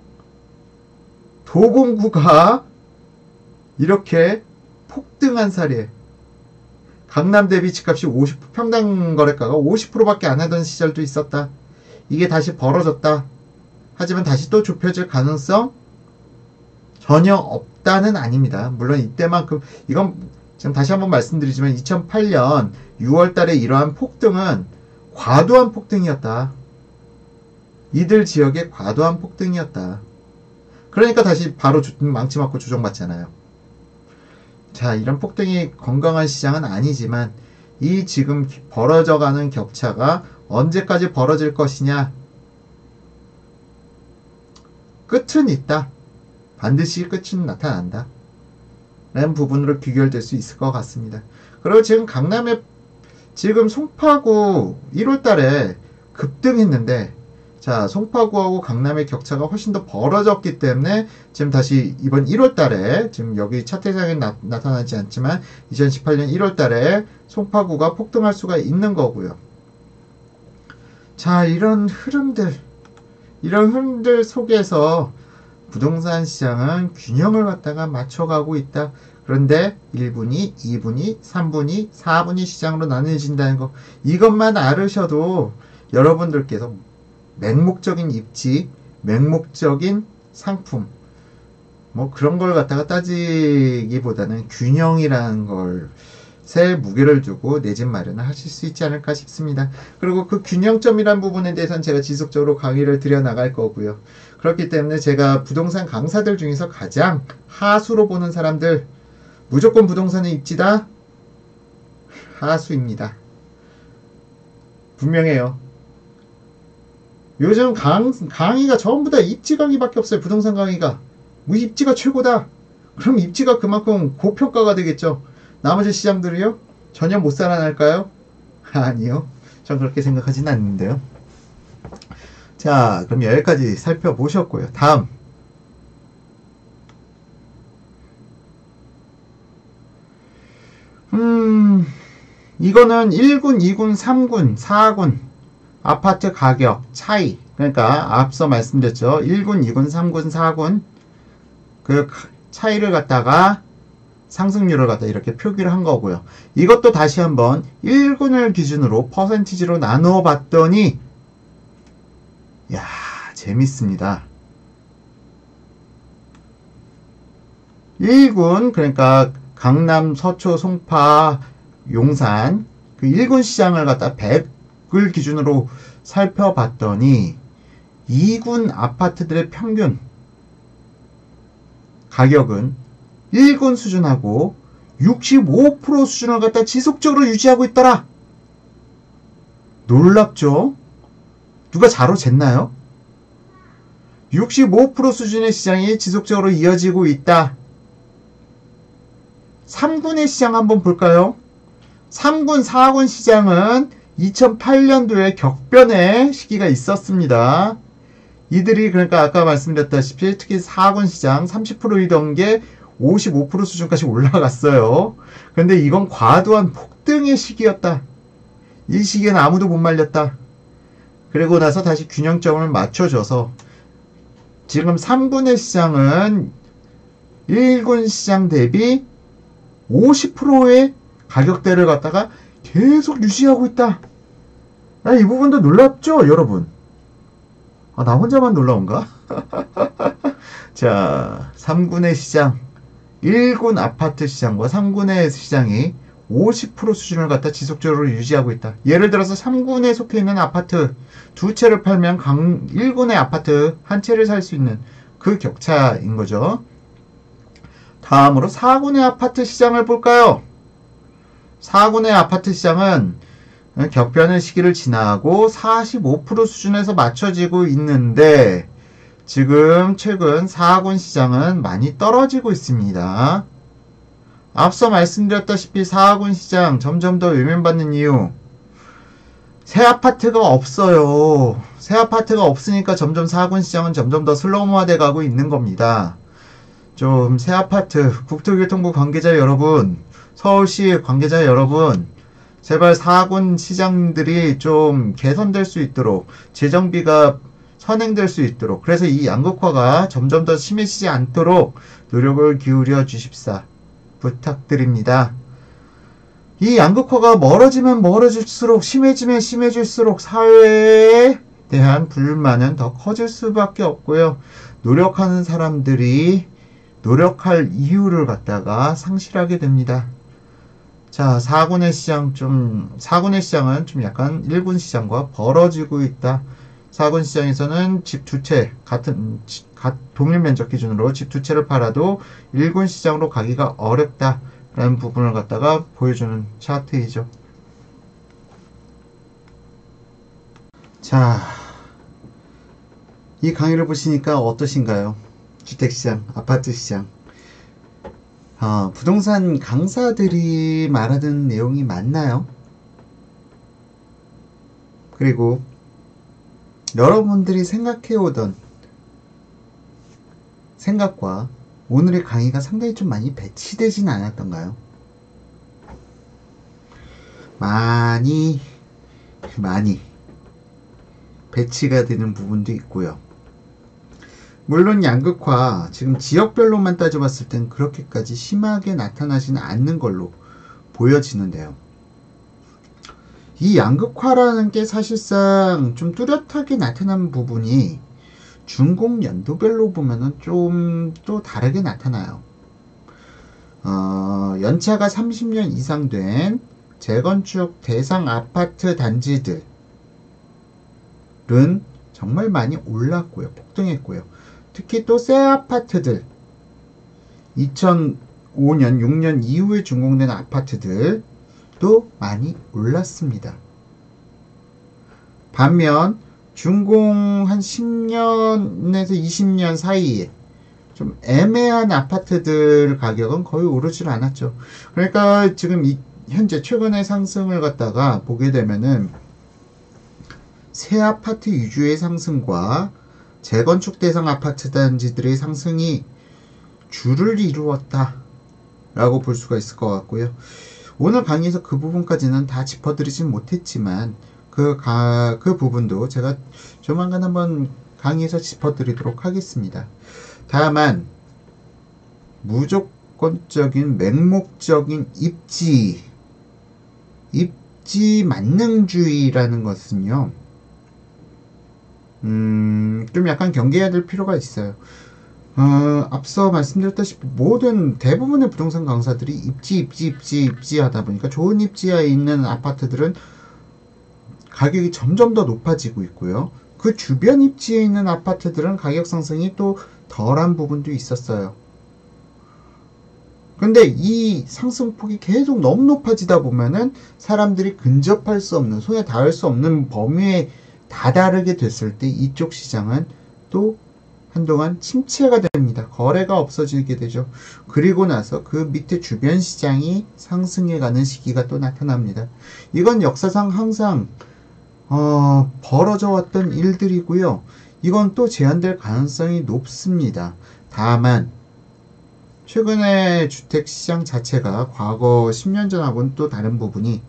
도봉구가 이렇게 폭등한 사례. 강남 대비 집값이 평당 거래가가 50%밖에 안 하던 시절도 있었다. 이게 다시 벌어졌다. 하지만 다시 또 좁혀질 가능성 전혀 없다는 아닙니다. 물론 이때만큼, 이건 지금 다시 한번 말씀드리지만 2008년 6월 달에 이러한 폭등은 과도한 폭등이었다. 이들 지역의 과도한 폭등이었다. 그러니까 다시 바로 망치 맞고 조정받잖아요. 자, 이런 폭등이 건강한 시장은 아니지만 이 지금 벌어져가는 격차가 언제까지 벌어질 것이냐, 끝은 있다. 반드시 끝은 나타난다. 라는 부분으로 귀결될 수 있을 것 같습니다. 그리고 지금 강남에 지금 송파구 1월 달에 급등했는데, 자, 송파구하고 강남의 격차가 훨씬 더 벌어졌기 때문에 지금 다시 이번 1월 달에, 지금 여기 차트상에 나타나지 않지만 2018년 1월 달에 송파구가 폭등할 수가 있는 거고요. 자, 이런 흐름들 속에서 부동산 시장은 균형을 갖다가 맞춰가고 있다. 그런데 1분위, 2분위, 3분위, 4분위 시장으로 나뉘어진다는 거, 이것만 알으셔도 여러분들께서 맹목적인 입지, 맹목적인 상품, 뭐 그런 걸 갖다가 따지기보다는 균형이라는 것에 무게를 두고 내 집 마련을 하실 수 있지 않을까 싶습니다. 그리고 그 균형점이란 부분에 대해서는 제가 지속적으로 강의를 드려 나갈 거고요. 그렇기 때문에 제가 부동산 강사들 중에서 가장 하수로 보는 사람들, 무조건 부동산은 입지다? 하수입니다. 분명해요. 요즘 강의가 전부 다 입지 강의밖에 없어요. 부동산 강의가. 뭐 입지가 최고다. 그럼 입지가 그만큼 고평가가 되겠죠. 나머지 시장들이요? 전혀 못 살아날까요? 아니요. 전 그렇게 생각하진 않는데요. 자, 그럼 여기까지 살펴보셨고요. 다음. 이거는 1군, 2군, 3군, 4군 아파트 가격 차이. 그러니까 앞서 말씀드렸죠. 1군, 2군, 3군, 4군 그 차이를 갖다가 상승률을 갖다 이렇게 표기를 한 거고요. 이것도 다시 한번 1군을 기준으로 퍼센티지로 나누어 봤더니 야, 재밌습니다. 1군, 그러니까 강남, 서초, 송파, 용산 그 1군 시장을 갖다 100을 기준으로 살펴봤더니 2군 아파트들의 평균 가격은 1군 수준하고 65% 수준을 갖다 지속적으로 유지하고 있더라. 놀랍죠? 누가 자로 쟀나요? 65% 수준의 시장이 지속적으로 이어지고 있다. 3군의 시장 한번 볼까요? 3군, 4군 시장은 2008년도에 격변의 시기가 있었습니다. 이들이 그러니까 아까 말씀드렸다시피 특히 4군 시장 30%이던 게 55% 수준까지 올라갔어요. 그런데 이건 과도한 폭등의 시기였다. 이 시기에는 아무도 못 말렸다. 그리고 나서 다시 균형점을 맞춰줘서 지금 3군의 시장은 1군 시장 대비 50%의 가격대를 갖다가 계속 유지하고 있다. 이 부분도 놀랍죠, 여러분? 나 혼자만 놀라운가? 자, 3군의 시장, 1군 아파트 시장과 3군의 시장이 50% 수준을 갖다 지속적으로 유지하고 있다. 예를 들어서 3군에 속해 있는 아파트 두 채를 팔면 1군의 아파트 한 채를 살 수 있는 그 격차인 거죠. 다음으로 4군의 아파트 시장을 볼까요? 4군의 아파트 시장은 격변의 시기를 지나고 45% 수준에서 맞춰지고 있는데 지금 최근 4군 시장은 많이 떨어지고 있습니다. 앞서 말씀드렸다시피 4군 시장 점점 더 외면받는 이유, 새 아파트가 없어요. 새 아파트가 없으니까 점점 4군 시장은 점점 더 슬럼화돼 가고 있는 겁니다. 좀 새 아파트, 국토교통부 관계자 여러분, 서울시 관계자 여러분, 제발 4군 시장들이 좀 개선될 수 있도록, 재정비가 선행될 수 있도록, 그래서 이 양극화가 점점 더 심해지지 않도록 노력을 기울여 주십사 부탁드립니다. 이 양극화가 멀어지면 멀어질수록, 심해지면 심해질수록 사회에 대한 불만은 더 커질 수밖에 없고요. 노력하는 사람들이 노력할 이유를 갖다가 상실하게 됩니다. 자, 4군의 시장은 좀 약간 1군 시장과 벌어지고 있다. 4군 시장에서는 집 두 채, 동일 면적 기준으로 집 두 채를 팔아도 1군 시장으로 가기가 어렵다라는 부분을 갖다가 보여주는 차트이죠. 자, 이 강의를 보시니까 어떠신가요? 주택시장, 아파트시장. 부동산 강사들이 말하는 내용이 맞나요? 그리고 여러분들이 생각해오던 생각과 오늘의 강의가 상당히 좀 많이 배치되진 않았던가요? 많이 배치가 되는 부분도 있고요. 물론 양극화, 지금 지역별로만 따져봤을 땐 그렇게까지 심하게 나타나지는 않는 걸로 보여지는데요. 이 양극화라는 게 사실상 좀 뚜렷하게 나타나는 부분이 준공 연도별로 보면은 좀 또 다르게 나타나요. 연차가 30년 이상 된 재건축 대상 아파트 단지들은 정말 많이 올랐고요. 폭등했고요. 특히 또 새 아파트들, 2005년, 6년 이후에 준공된 아파트들도 많이 올랐습니다. 반면 준공 한 10년에서 20년 사이에 좀 애매한 아파트들 가격은 거의 오르질 않았죠. 그러니까 지금 현재 최근의 상승을 갖다가 보게 되면은 새 아파트 위주의 상승과 재건축 대상 아파트 단지들의 상승이 주를 이루었다 라고 볼 수가 있을 것 같고요. 오늘 강의에서 그 부분까지는 다 짚어드리진 못했지만 그 부분도 제가 조만간 한번 강의에서 짚어드리도록 하겠습니다. 다만 무조건적인 맹목적인 입지 만능주의라는 것은요, 좀 약간 경계해야 될 필요가 있어요. 앞서 말씀드렸다시피 대부분의 부동산 강사들이 입지 하다 보니까 좋은 입지에 있는 아파트들은 가격이 점점 더 높아지고 있고요. 그 주변 입지에 있는 아파트들은 가격 상승이 또 덜한 부분도 있었어요. 근데 이 상승폭이 계속 너무 높아지다 보면은 사람들이 근접할 수 없는, 손에 닿을 수 없는 범위에 다다르게 됐을 때 이쪽 시장은 또 한동안 침체가 됩니다. 거래가 없어지게 되죠. 그리고 나서 그 밑에 주변 시장이 상승해 가는 시기가 또 나타납니다. 이건 역사상 항상 벌어져 왔던 일들이고요. 이건 또 재현될 가능성이 높습니다. 다만 최근에 주택시장 자체가 과거 10년 전하고는 또 다른 부분이,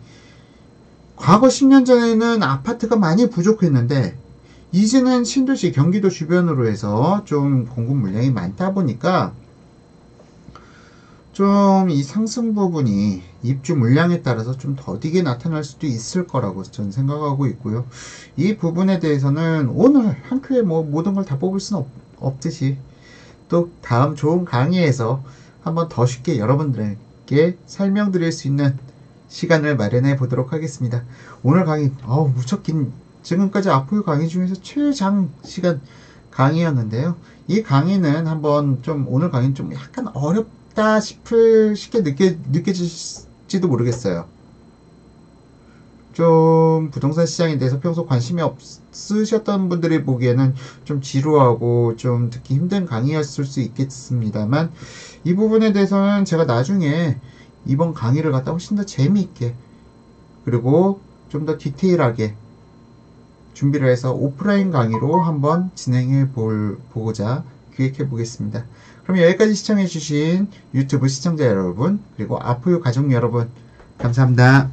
과거 10년 전에는 아파트가 많이 부족했는데 이제는 신도시 경기도 주변으로 해서 좀 공급 물량이 많다 보니까 좀 이 상승 부분이 입주 물량에 따라서 좀 더디게 나타날 수도 있을 거라고 저는 생각하고 있고요. 이 부분에 대해서는 오늘 한 큐에 모든 걸 다 뽑을 수는 없듯이 또 다음 좋은 강의에서 한번 더 쉽게 여러분들에게 설명드릴 수 있는 시간을 마련해 보도록 하겠습니다. 오늘 강의 무척 긴, 지금까지 아포유 강의 중에서 최장 시간 강의였는데요. 이 강의는 한번 좀, 오늘 강의는 좀 약간 어렵다 쉽게 느껴질지도 모르겠어요. 좀 부동산 시장에 대해서 평소 관심이 없으셨던 분들이 보기에는 좀 지루하고 좀 듣기 힘든 강의였을 수 있겠습니다만, 이 부분에 대해서는 제가 나중에 이번 강의를 갖다 훨씬 더 재미있게, 그리고 좀 더 디테일하게 준비를 해서 오프라인 강의로 한번 진행해 보고자 기획해 보겠습니다. 그럼 여기까지 시청해 주신 유튜브 시청자 여러분, 그리고 아포유 가족 여러분, 감사합니다.